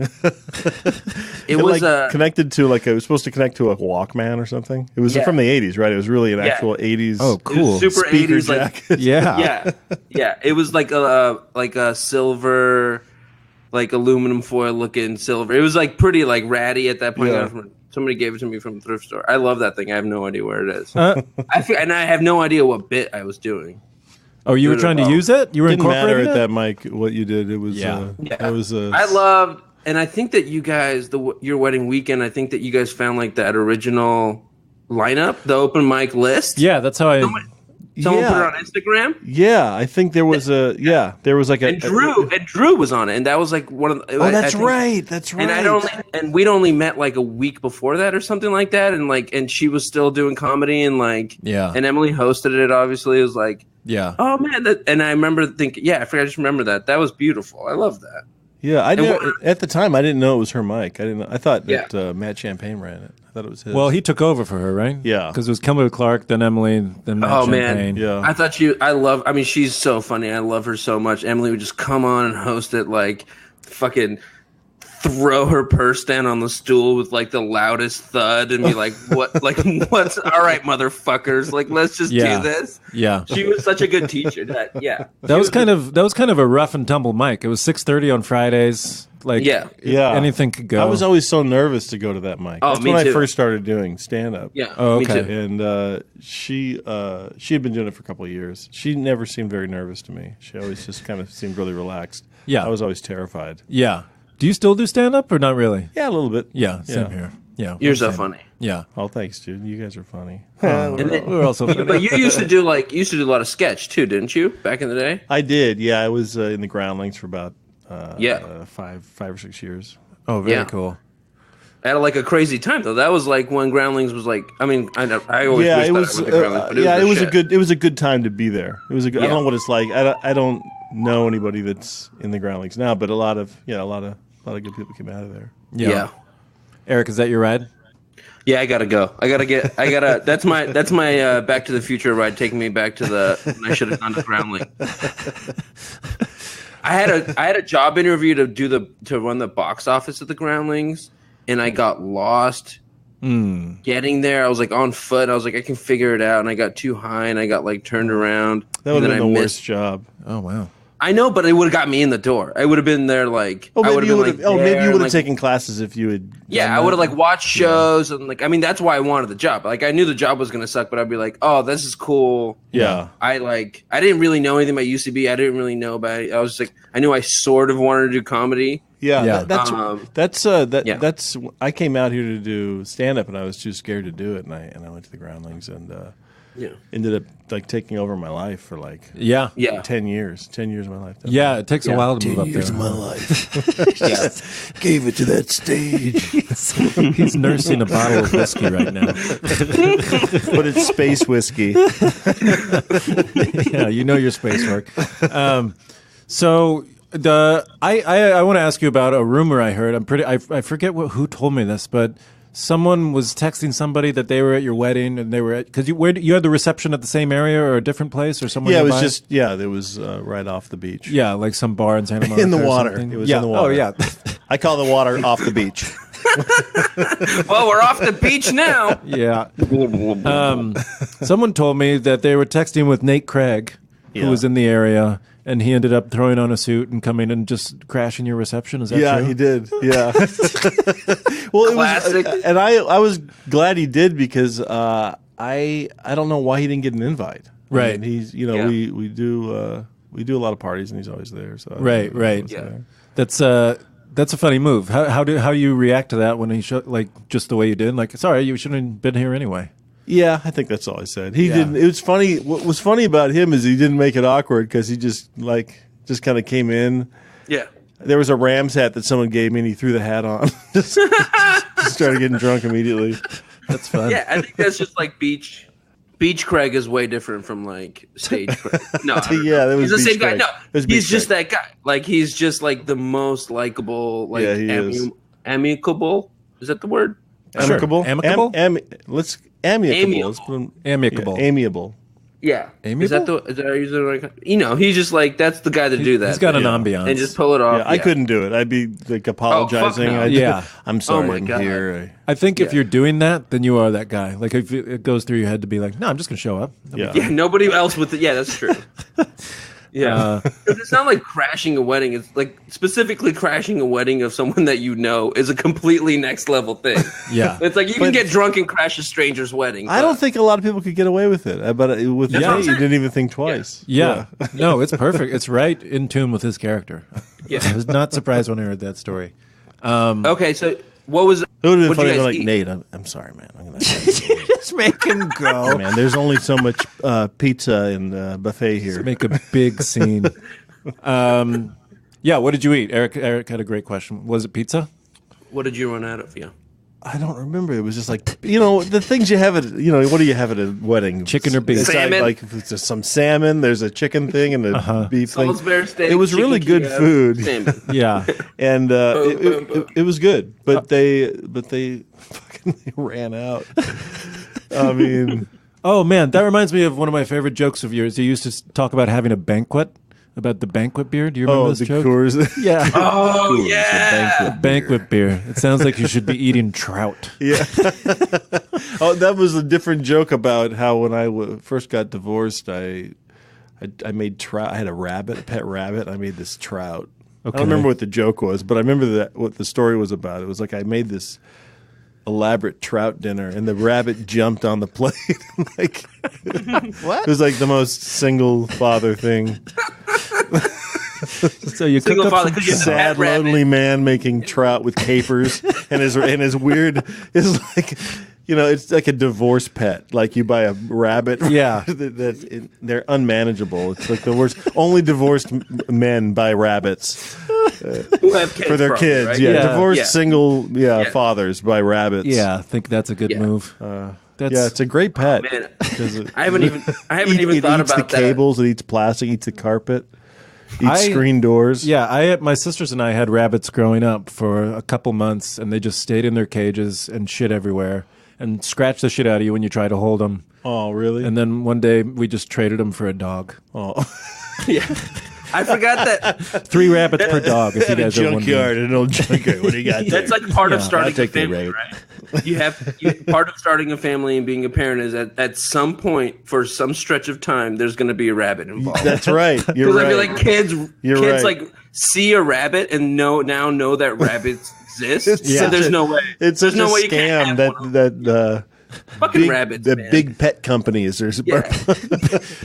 It was connected to it was supposed to connect to a Walkman or something. It was from the 80s, right? It was really an actual 80s. Oh, cool. Super speaker 80s jacket. Yeah. It was like a silver, like aluminum foil looking silver. It was like pretty like ratty at that point. Yeah. Somebody gave it to me from the thrift store. I love that thing. I have no idea where it is. And I have no idea what bit I was doing. Oh, you were trying to use it? You were Didn't matter incorporating at it? that mic what you did. It was it was I loved, and I think that you guys your wedding weekend. I think that you guys found like that original lineup, the open mic list. Yeah, that's how Someone put it on Instagram. Yeah, I think there was there was like a and Drew was on it, and that was like one of the, that's right. And we'd only met like a week before that or something like that, and she was still doing comedy and and Emily hosted it. Obviously, it was like. Yeah. Oh man, and I remember thinking, I just remember that. That was beautiful. I love that. Yeah, at the time I didn't know it was her mic. I didn't know. I thought that Matt Champagne ran it. I thought it was his. Well, he took over for her, right? Yeah, because it was Kimberly Clark, then Emily, then Matt Champagne. Man, yeah. I thought I mean, she's so funny. I love her so much. Emily would just come on and host it like fucking throw her purse down on the stool with like the loudest thud and be like, "What? Like, what's all right, motherfuckers? Like, let's just do this." Yeah, she was such a good teacher. That was kind of a rough and tumble mic. It was 6:30 on Fridays. Like, anything could go. I was always so nervous to go to that mic. Oh, That's me when too. I first started doing stand up. Yeah. Oh, me okay. too. And she had been doing it for a couple of years. She never seemed very nervous to me. She always just kind of seemed really relaxed. Yeah. I was always terrified. Yeah. Do you still do stand up or not really? Yeah, a little bit. Yeah, same here. Yeah. You're so funny. Yeah. Oh, thanks, dude. You guys are funny. And then, We're also funny. but you used to do a lot of sketch too, didn't you? Back in the day. I did. Yeah, I was in the Groundlings for about 5 or 6 years. Oh, very cool. I had like a crazy time though. That was like when Groundlings was like. I mean, I always wish that I went to Groundlings, but it was a good time to be there. It was a good. I don't know what it's like. I don't know anybody that's in the Groundlings now, but a lot of good people came out of there. Yeah. Eric, is that your ride? Yeah, I gotta go. That's my Back to the Future ride, taking me back to when I should have gone to Groundling. I had a job interview to run the box office at the Groundlings, and I got lost getting there. I was like on foot. I was like, I can figure it out, and I got too high, and I got like turned around. That would have been the worst job. Oh wow. I know, but it would have got me in the door. I would have been there like. Maybe you would have taken classes if you had. Yeah, I would have like watched shows and like. I mean, that's why I wanted the job. Like, I knew the job was gonna suck, but I'd be like, "Oh, this is cool." Yeah. I didn't really know anything about UCB. I didn't really know about it. I was just like, I knew I sort of wanted to do comedy. Yeah. That's. I came out here to do stand up, and I was too scared to do it, and I went to the Groundlings and. Ended up like taking over my life for like 10 years of my life. Yeah, it takes a while to move up there. 10 years of my life. Gave it to that stage. He's nursing a bottle of whiskey right now. But it's space whiskey. Yeah, you know your space work. So I want to ask you about a rumor I heard. I forget who told me this, but someone was texting somebody that they were at your wedding, and they were because you had the reception at the same area or a different place or somewhere. Yeah, nearby? It was right off the beach. Yeah, like some bar in Santa Monica. In the water. Something. It was in the water. Oh yeah. I call the water off the beach. Well, we're off the beach now. Yeah. Someone told me that they were texting with Nate Craig, who was in the area. And he ended up throwing on a suit and coming and just crashing your reception. Is that true? Yeah, he did. Yeah. Well, Classic. It was, and I was glad he did because I don't know why he didn't get an invite. Right. I mean, he's we do a lot of parties and he's always there. So right. Yeah. That's a funny move. How do you react to that when he like just the way you did? Like, sorry, you shouldn't have been here anyway. Yeah, I think that's all I said. He didn't. It was funny. What was funny about him is he didn't make it awkward because he just kind of came in. Yeah. There was a Rams hat that someone gave me, and he threw the hat on. just started getting drunk immediately. That's fun. Yeah, I think that's just like beach. Beach Craig is way different from like stage Craig. No, Yeah, that was he's the Beach same guy. Craig. No, It was he's Beach just Craig. that guy. Like he's just like the most likable. Like Yeah, he is. amicable. Is that the word? Amicable. Amicable? Let's amiable. Amiable. Let's put him, Amicable. Yeah, amiable. Yeah. Amiable? Is that are you using the right? He's just like that's the guy to do that. He's got an ambiance. and just pull it off. Yeah, I couldn't do it. I'd be like apologizing. no. I'd- I'm sorry, my I'm God. here. I think if you're doing that, then you are that guy. Like if it goes through your head to be like, no, I'm just gonna show up. Yeah. Yeah, nobody else with it. Yeah, that's true. Yeah, 'Cause it's not like crashing a wedding. It's like specifically crashing a wedding of someone that you know is a completely next level thing. Yeah. It's like you can get drunk and crash a stranger's wedding. I don't think a lot of people could get away with it. But with That's what I'm Jay, you saying. didn't even think twice. Yeah. No, it's perfect. It's right in tune with his character. Yeah. I was not surprised when I heard that story. Okay, so what was? It would have been what'd funny you to be guys like, eat? Nate, I'm sorry, man. I'm gonna Just make him go. man, there's only so much pizza and buffet here. Make a big scene. Yeah, what did you eat? Eric had a great question. Was it pizza? What did you run out of? Yeah. I don't remember. It was just like, the things you have at, what do you have at a wedding? Chicken or beef? It's Salmon. Like if it's just some salmon, there's a chicken thing and a beef thing. Salisbury steak, It was really chicken good Kiev, food. salmon. Yeah. And it was good, but they fucking ran out. I mean, Oh man, that reminds me of one of my favorite jokes of yours. You used to talk about having a banquet about the banquet beer. Do you remember this the joke? Coors. Yeah. Oh, Coors, yeah. Banquet beer. It sounds like you should be eating trout. Yeah. Oh, that was a different joke about how when I first got divorced, I made trout. I had a pet rabbit. I made this trout. Okay. I don't remember what the joke was, but I remember what the story was about. It was like I made this elaborate trout dinner, and the rabbit jumped on the plate. Like, what? It was like the most single father thing. So you Single cook father, up 'cause some you Sad, rabbit. lonely man making trout with capers, and his weird is like, it's like a divorce pet. Like you buy a rabbit, Yeah. they're unmanageable. It's like the worst. Only divorced men buy rabbits Who have kids for their probably, kids. right? Yeah, Yeah. divorced Yeah. single Yeah. fathers buy rabbits. Yeah, I think that's a good Yeah. move. That's Yeah, it's a great pet. Man, 'Cause I haven't even it thought eats about the that. cables. It eats plastic. Eats the carpet. Eats I- screen doors. Yeah, my sisters and I had rabbits growing up for a couple months, and they just stayed in their cages and shit everywhere and scratched the shit out of you when you try to hold them. Oh, really? And then one day we just traded them for a dog. Oh. Yeah. I forgot that. 3 rabbits per dog. If you At a guys are wondering. junkyard, an old junkyard. What do you got there? That's like part of Yeah, starting I'll take a the family, rabbit. right? Part of starting a family and being a parent is at some point for some stretch of time there's going to be a rabbit involved. That's right. You're Because right. I feel like kids right. like see a rabbit and know that rabbits exist. Yeah. So there's no way. It's there's such no a way you can't scam have one of them. that Fucking big, rabbits, the man. big pet companies. There's Yeah.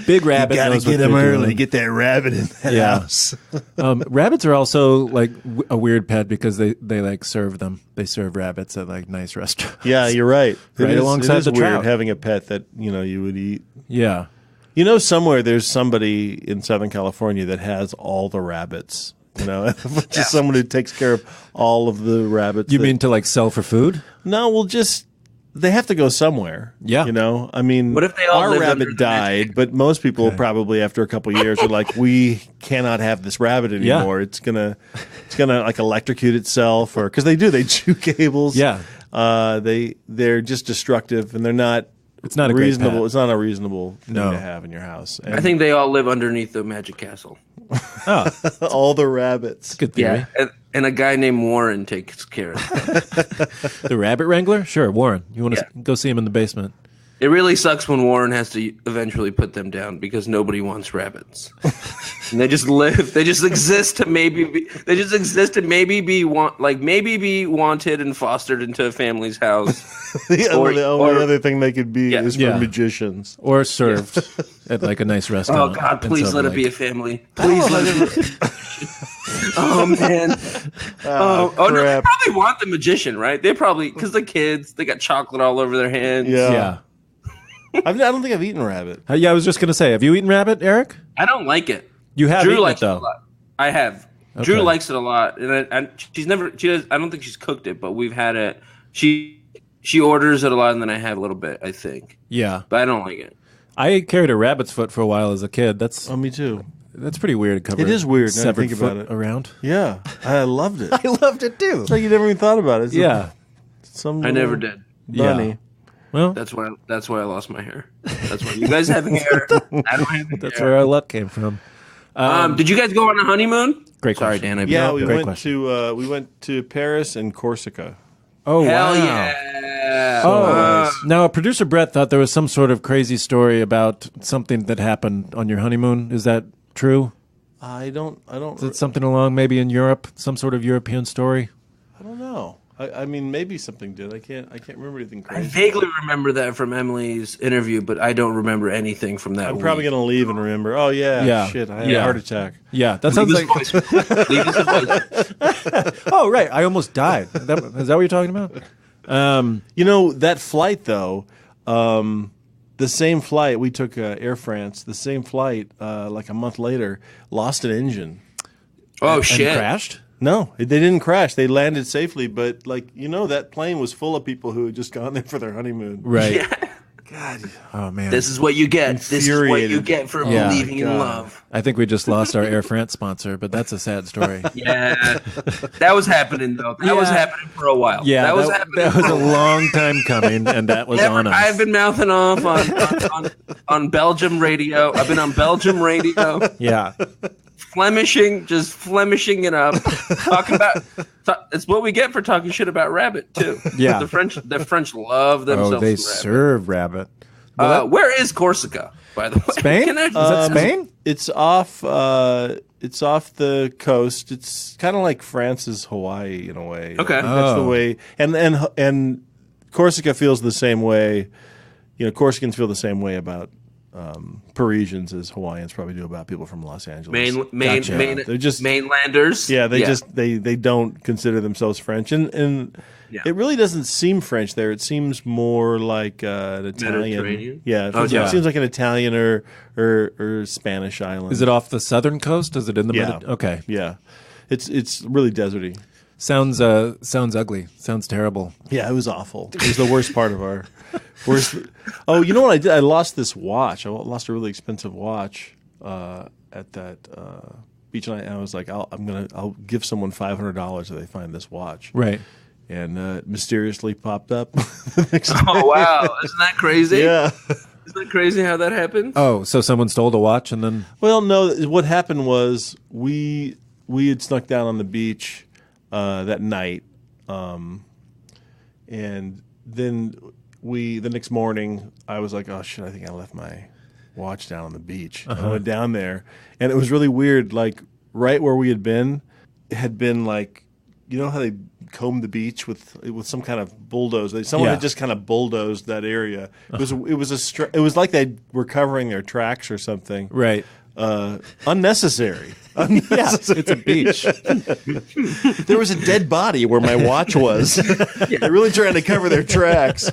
Big rabbit. gotta knows what get them they're early. doing. Get that rabbit in that Yeah. house. Rabbits are also like a weird pet because they like serve them. They serve rabbits at like nice restaurants. Yeah, you're right. Right alongside it is the weird trout. having a pet that you would eat. Yeah. Somewhere there's somebody in Southern California that has all the rabbits. Just someone who takes care of all of the rabbits. You mean to like sell for food? No, well, just they have to go somewhere. Yeah. I mean, What if they all our lived under rabbit the died, but most people probably after a couple of years are like, we cannot have this rabbit anymore. Yeah. It's gonna like electrocute itself, or because they chew cables. Yeah. They're just destructive, and they're not. It's not a great reasonable. pet. It's not a reasonable thing No. to have in your house. I think they all live underneath the magic castle. Oh, all the rabbits. good theory. And a guy named Warren takes care of it. The rabbit wrangler? Sure, Warren. You want to Yeah. go see him in the basement? It really sucks when Warren has to eventually put them down because nobody wants rabbits. And they just live. They just exist to maybe be wanted and fostered into a family's house. The only or- other thing they could be Yeah. is for Yeah. magicians. Or served at like a nice Oh restaurant. God! in Please Silver let it be a Lake. family. Please let it be. Oh man! No, they crap. probably want the magician, right? They probably because the kids they got chocolate all over their hands. Yeah. Yeah. I don't think I've eaten rabbit. Yeah, I was just going to say, have you eaten rabbit, Eric? I don't like it. You have Drew eaten likes it, it though. a lot. I have. Okay. Drew likes it a lot, and she's never. She does. I don't think she's cooked it, but we've had it. She orders it a lot, and then I have a little bit. I think, Yeah. but I don't like it. I carried a rabbit's foot for a while as a kid. That's Oh, me too. pretty weird to cover. It is weird now I severed think about foot it. around. Yeah, I loved it. I loved it too. It's like you never even thought about it. It's Yeah. some I never little did. bunny. Yeah. Well, That's why I lost my hair. That's why you guys have hair. I don't have that's hair. where our luck came from. Did you guys go on a honeymoon? Great Sorry, question. Dan. Yeah, No, we great went question. we went to Paris and Corsica. Oh, Hell wow. yeah! Oh, now producer Brett thought there was some sort of crazy story about something that happened on your honeymoon. Is that true? I don't Is it something along maybe in Europe, some sort of European story? I don't know. I mean, maybe something did. I can't remember anything I crazy. vaguely remember that from Emily's interview, but I don't remember anything from that. I'm probably gonna leave and remember. Oh yeah, Yeah. shit, I had Yeah. a heart attack. Yeah, that sounds like. Leave us a voice. Oh, right. I almost died. Is that what you're talking about? That flight though, the same flight we took, Air France. The same flight, like a month later, lost an engine. Oh And shit! crashed? No, they didn't crash. They landed safely, but that plane was full of people who had just gone there for their honeymoon. Right. Yeah. God, Oh, man. This is what you get. This is what you Infuriated. get for Yeah. believing in God. love. I think we just lost our Air France sponsor, but that's a sad story. Yeah, that was happening though. That was happening for a while. Yeah, that was happening. That was a long time coming, and that was on us. I've been mouthing off on Belgium radio. I've been on Belgium radio. Yeah. Just flemishing it up. It's what we get for talking shit about rabbit too. Yeah, the French love themselves. Oh, they serve rabbit. Where is Corsica, by the way? Spain? Is that Spain? It's off. It's off the coast. It's kind of like France's Hawaii in a way. Okay, that's the way. And Corsica feels the same way. You know, Corsicans feel the same way about Parisians as Hawaiians probably do about people from Los Angeles. They're just mainlanders. Yeah, they don't consider themselves French, and it really doesn't seem French there. It seems more like an Italian. Yeah, it seems like an Italian or Spanish island. Is it off the southern coast? Is it in the middle? Okay, yeah, it's really deserty. Sounds ugly. Sounds terrible. Yeah, it was awful. It was the worst part of our worst. Oh, you know what I did? I lost this watch. I lost a really expensive watch at that beach, and I was like, I'll give someone $500 if they find this watch. Right. And it mysteriously popped up the next day. Oh wow! Isn't that crazy? Yeah. Isn't that crazy how that happens? Oh, so someone stole the watch and then? Well, no. What happened was we had snuck down on the beach that night, and then the next morning I was like, oh shit, I think I left my watch down on the beach. I went down there, and it was really weird. Like right where we had been like, you know how they combed the beach with some kind of bulldoze. Someone had just kind of bulldozed that area. It was like they were covering their tracks or something. Right. Unnecessary. Yeah, it's a beach. There was a dead body where my watch was. They're really trying to cover their tracks.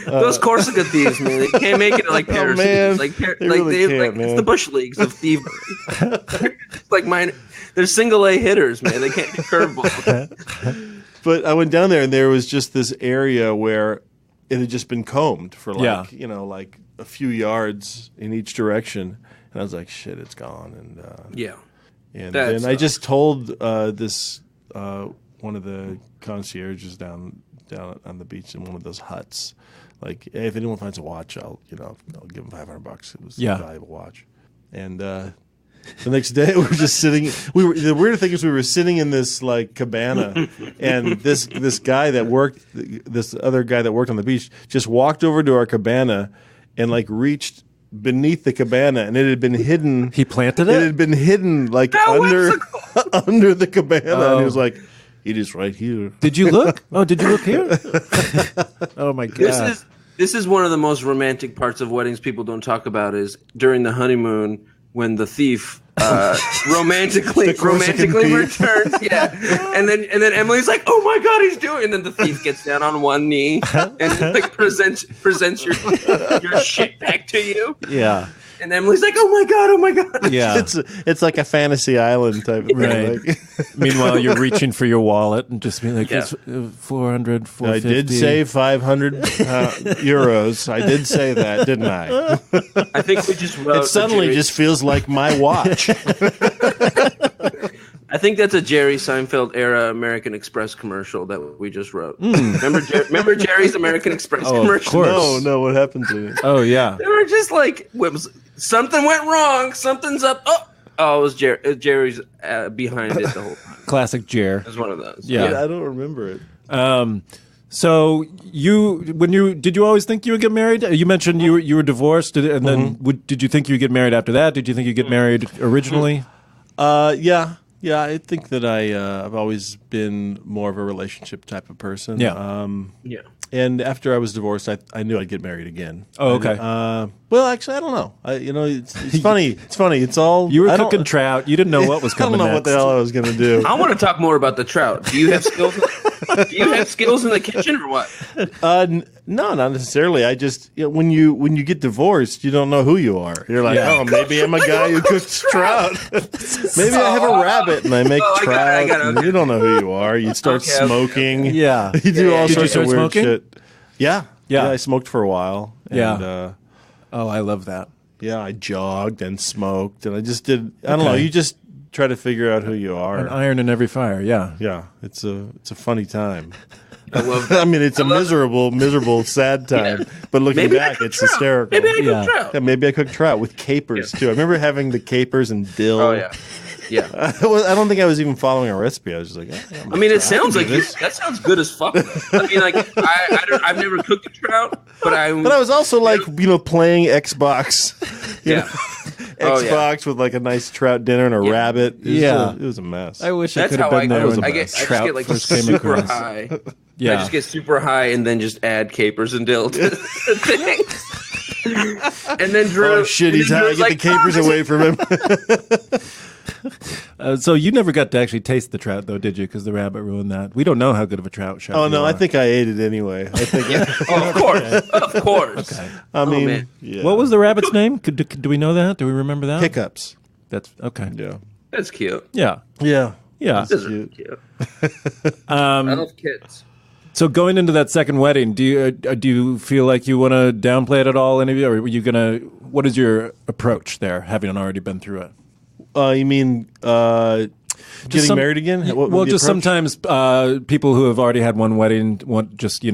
Those Corsica thieves, man, they can't make it like Paris. Man. It's the bush leagues of thievery. It's like mine. They're single A hitters, man. They can't be curveballs. But I went down there, and there was just this area where it had just been combed for like a few yards in each direction. And I was like, shit, it's gone. And then I just told this one of the concierges down on the beach in one of those huts, like, hey, if anyone finds a watch, I'll give them $500. It was a valuable watch. And the next day we were just sitting. The weird thing is we were sitting in this like cabana, and this other guy that worked on the beach just walked over to our cabana and like reached beneath the cabana, and it had been hidden. He planted it? It had been hidden like under the cabana, and he was like, "It is right here." Did you look? Oh, did you look here? Oh my god! This is one of the most romantic parts of weddings people don't talk about is during the honeymoon when the thief romantically returns. Yeah, and then Emily's like, "Oh my god, he's doing!" And then the thief gets down on one knee and like presents your shit back to you. Yeah. And Emily's like, oh my god. Yeah. It's like a fantasy island type of thing. Right. Like. Meanwhile, you're reaching for your wallet and just being like, it's 400, 450. I did say 500 euros. I did say that, didn't I? I think we just wrote. It suddenly just feels like my watch. I think that's a Jerry Seinfeld era American Express commercial that we just wrote. Remember Jerry's American Express commercial? Of course. No, what happened to it? Oh, yeah. They were just like, something went wrong, something's up. Oh, it was Jerry's behind it the whole time. Classic Jer. It was one of those. Yeah. I don't remember it. So did you always think you would get married? You mentioned you were divorced, and then did you think you would get married after that? Did you think you'd get married originally? Yeah, I think that I've always been more of a relationship type of person. Yeah. Yeah. And after I was divorced, I knew I'd get married again. Oh, okay. Well, actually, I don't know. It's funny. It's funny. It's all you were cooking trout. You didn't know what was coming. I don't know next. what the hell I was going to do. I want to talk more about the trout. Do you have skills? Do you have skills in the kitchen or what? No, not necessarily. I just when you get divorced, you don't know who you are. You're like, oh, maybe I'm a guy who cooks trout. Maybe I have a rabbit and I make trout. And you don't know who you are. You start smoking. Yeah, you do all Did sorts you of start weird smoking? shit. Yeah. I smoked for a while. And, yeah. Oh, I love that. Yeah, I jogged and smoked, and I just did. I don't know. You just try to figure out who you are. An iron in every fire. Yeah. Yeah, it's a funny time. I love that. I mean, it's a miserable, sad time. But looking back, it's hysterical. Maybe I cooked trout. Yeah, maybe I cooked trout with capers too. I remember having the capers and dill. Oh yeah. Yeah. I don't think I was even following a recipe. I was just like, I mean, it sounds like that sounds good as fuck. I mean, like I've never cooked a trout, but I was also like, playing Xbox. Yeah. Xbox with like a nice trout dinner and a rabbit. It was a mess. I wish I That's could have how been I there go. when I just trout get like first came super across. high. Yeah. I just get super high and then just add capers and dill to things. And then Drew. Oh shit! He's high. Get the capers away from him. So you never got to actually taste the trout, though, did you? Because the rabbit ruined that. We don't know how good of a trout chef. Oh no, you I are. think I ate it anyway. I think. Oh, of course. Okay. I mean, man. yeah. What was the rabbit's name? Do we know that? Do we remember that? Hiccups? That's okay. Yeah. That's cute. Yeah. Yeah. Yeah. This is Cute. cute. I love kids. So going into that second wedding, do you feel like you want to downplay it at all, any of you, or were you gonna? What is your approach there, having already been through it? You mean getting married again? What Well, the just approach? sometimes people who have already had one wedding want just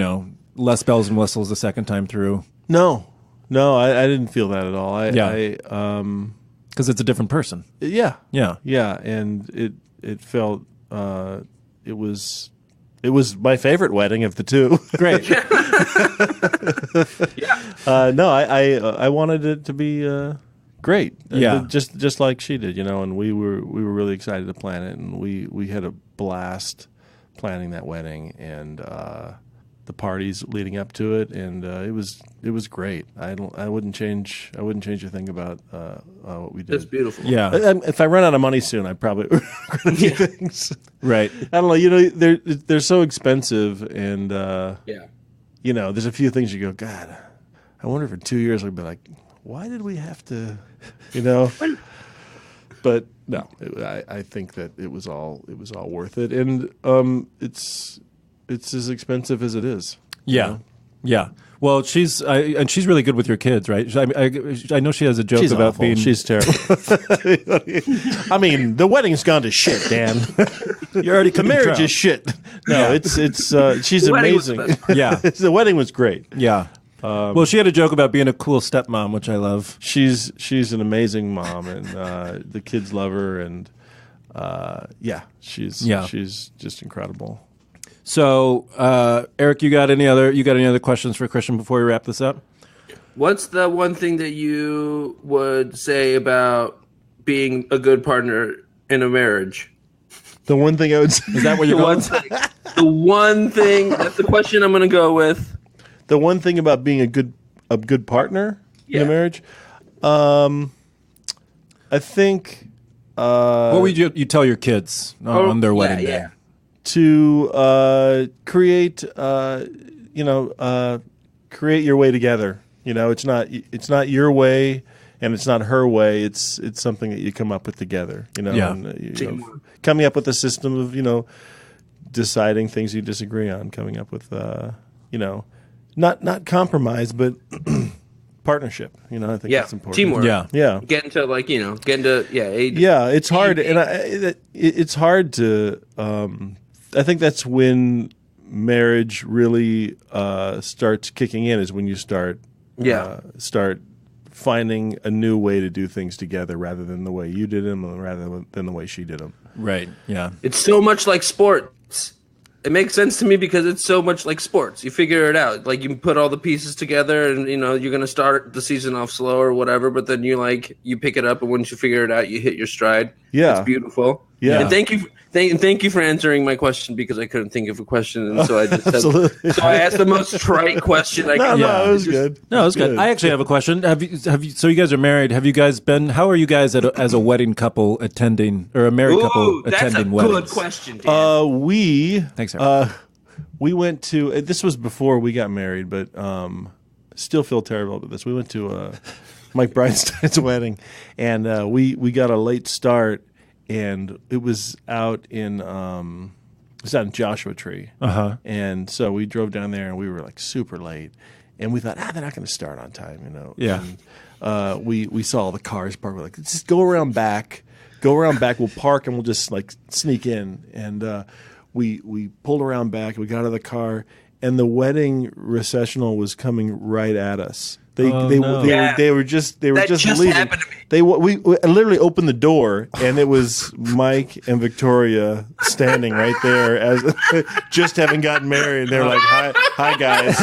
less bells and whistles the second time through. No, I didn't feel that at all. Because it's a different person. Yeah, Yeah. and it felt it was my favorite wedding of the two. Great. No, I wanted it to be great. Yeah. just like she did, and we were really excited to plan it, and we had a blast planning that wedding and the parties leading up to it, and it was great. I wouldn't change a thing about what we did. That's beautiful. Yeah. If I run out of money soon, I probably regret a few things. Right. I don't know. They're so expensive, and Yeah. there's a few things you go, God, I wonder if in 2 years I'll be like, why did we have to, But no, I think that it was all worth it, and it's as expensive as it is. Yeah. Yeah. Well, she's really good with your kids, right? I know she has a joke She's about awful. being. She's terrible. I mean, the wedding's gone to shit, Dan. You're already The cooking marriage trout. is shit. No, it's she's The wedding was amazing. the Yeah. The wedding was great. Yeah. Well, she had a joke about being a cool stepmom, which I love. She's an amazing mom, and the kids love her, and she's just incredible. So, Eric, you got any other questions for Christian before we wrap this up? What's the one thing that you would say about being a good partner in a marriage? The one thing I would say, Is that what you're going? The one thing. That's the question I'm going to go with. the one thing about being a good partner in a marriage, I think What would you tell your kids on their wedding day? Yeah. to create create your way together. It's not your way, and it's not her way. It's something that you come up with together. Yeah. And, coming up with a system of deciding things you disagree on, coming up with not compromise, but partnership. I think that's important. Teamwork. Yeah. Get into Yeah, it's hard, and it's hard to. I think that's when marriage really starts kicking in. Is when you start finding a new way to do things together, rather than the way you did them, or rather than the way she did them. Right. Yeah. It's so much like sports. It makes sense to me because it's so much like sports. You figure it out. Like you put all the pieces together, and you're going to start the season off slow or whatever, but then you pick it up, and once you figure it out, you hit your stride. Yeah. It's beautiful. Yeah. And thank you for answering my question, because I couldn't think of a question, and so I just said, Absolutely. so I asked the most trite question I could. No, it was good. No, it was good. I actually have a question. Have you? So you guys are married. Have you guys been? How are you guys as a wedding couple attending, or a married couple That's a attending good weddings? question, Dan. Thanks, Eric. We went to. This was before we got married, but still feel terrible about this. We went to Mike Bridenstine's wedding, and we got a late start, and it was out in Joshua Tree, Uh-huh. and so we drove down there, and we were like super late, And we thought, they're not going to start on time, you know. Yeah. And, we saw the cars parked. We're like, let's just go around back. We'll park and we'll just like sneak in. And we pulled around back. We got out of the car, and the wedding recessional was coming right at us. They were just leaving. Happened to me. We literally opened the door, and it was Mike and Victoria standing right there as just having gotten married. They're like, hi guys.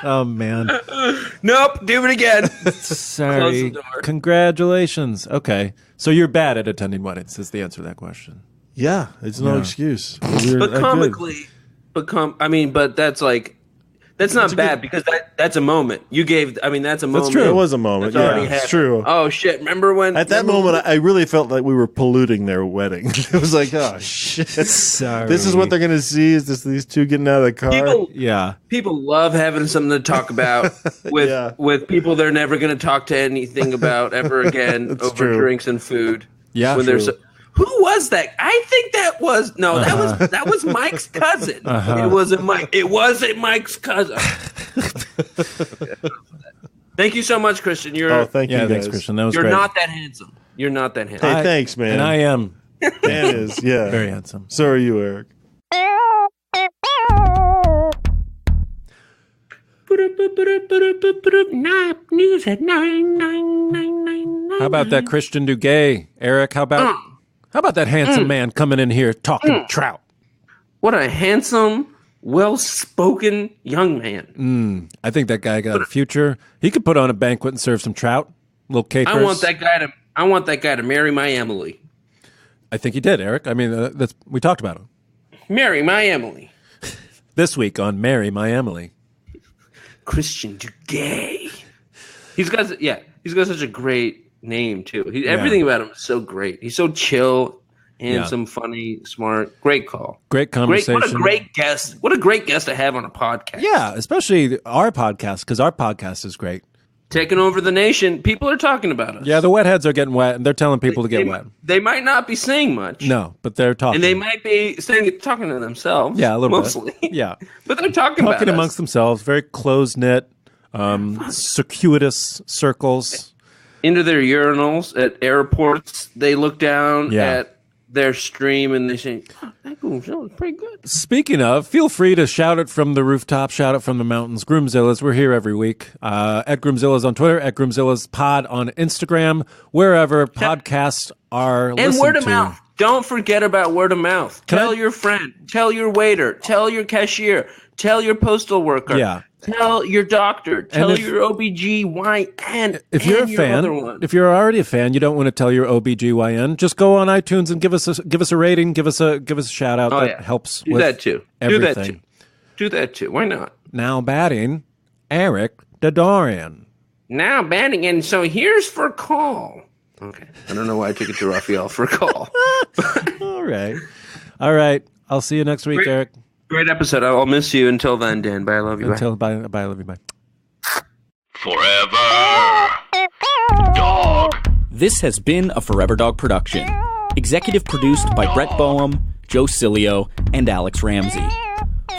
Oh man. Nope, do it again. Sorry. Close the door. Congratulations. Okay, so you're bad at attending weddings. Is the answer to that question? Yeah, it's no excuse. But comically, but that's like. That's not bad because that's a moment. That's a moment. That's true. It was a moment. Yeah, it's true. Oh, shit. Remember when? At that moment, I really felt like we were polluting their wedding. It was like, oh, shit. Sorry. This is what they're going to see is these two getting out of the car. People love having something to talk about with people they're never going to talk to anything about ever again over drinks and food. Yeah, when there's who was that? I think that was Mike's cousin. It wasn't Mike's cousin. Thank you so much, Christian. Thank you, guys. Thanks, Christian. That was You're great. not that handsome. You're not that handsome. Hey, thanks, man. And I am. Dan is, yeah. Very handsome. So are you, Eric. News at 9. How about that Christian Duguay, Eric? How about that handsome man coming in here talking trout? What a handsome, well-spoken young man. I think that guy got a future. He could put on a banquet and serve some trout, little capers. I want that guy to marry my Emily. I think he did, Eric. I mean, we talked about him. Marry my Emily. This week on Marry My Emily. Christian Duguay. He's got such a great name too. Everything about him is so great. He's so chill, handsome, funny, smart. Great call. Great conversation. What a great guest. What a great guest to have on a podcast. Yeah, especially our podcast, because our podcast is great. Taking over the nation. People are talking about us. Yeah, the wet heads are getting wet, and they're telling people to get wet. They might not be saying much. No, but they're talking. And they might be talking to themselves. Yeah, a little mostly. bit. Yeah. But they're talking about amongst themselves, very close-knit, circuitous circles. Into their urinals at airports, they look down at their stream and they say, that was pretty good. Speaking of, feel free to shout it from the rooftop, shout it from the mountains. Groomzillas, we're here every week. At Groomzillas on Twitter, at Groomzillas Pod on Instagram, wherever podcasts are listened to. And word of mouth. Don't forget about word of mouth. Tell your friend, tell your waiter, tell your cashier, tell your postal worker. Yeah. Tell your doctor. Tell your OBGYN. If you're a fan, if you're already a fan, you don't want to tell your OBGYN. Just go on iTunes and give us a rating. Give us a shout out. That helps. Do with that too. Everything. Do that too. Why not? Now batting, Eric Dadarian. Now batting, and so here's for call. Okay, I don't know why I took it to Raphael for a call. All right. I'll see you next week, Eric. Great episode. I'll miss you until then, Dan. Bye. I love you. Bye. I love you. Bye. Forever Dog. This has been a Forever Dog production. Executive produced by Brett Boehm, Joe Cilio, and Alex Ramsey.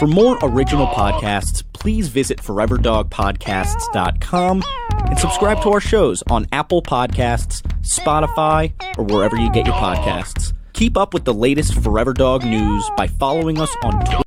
For more original podcasts, please visit foreverdogpodcasts.com and subscribe to our shows on Apple Podcasts, Spotify, or wherever you get your podcasts. Keep up with the latest Forever Dog news by following us on Twitter.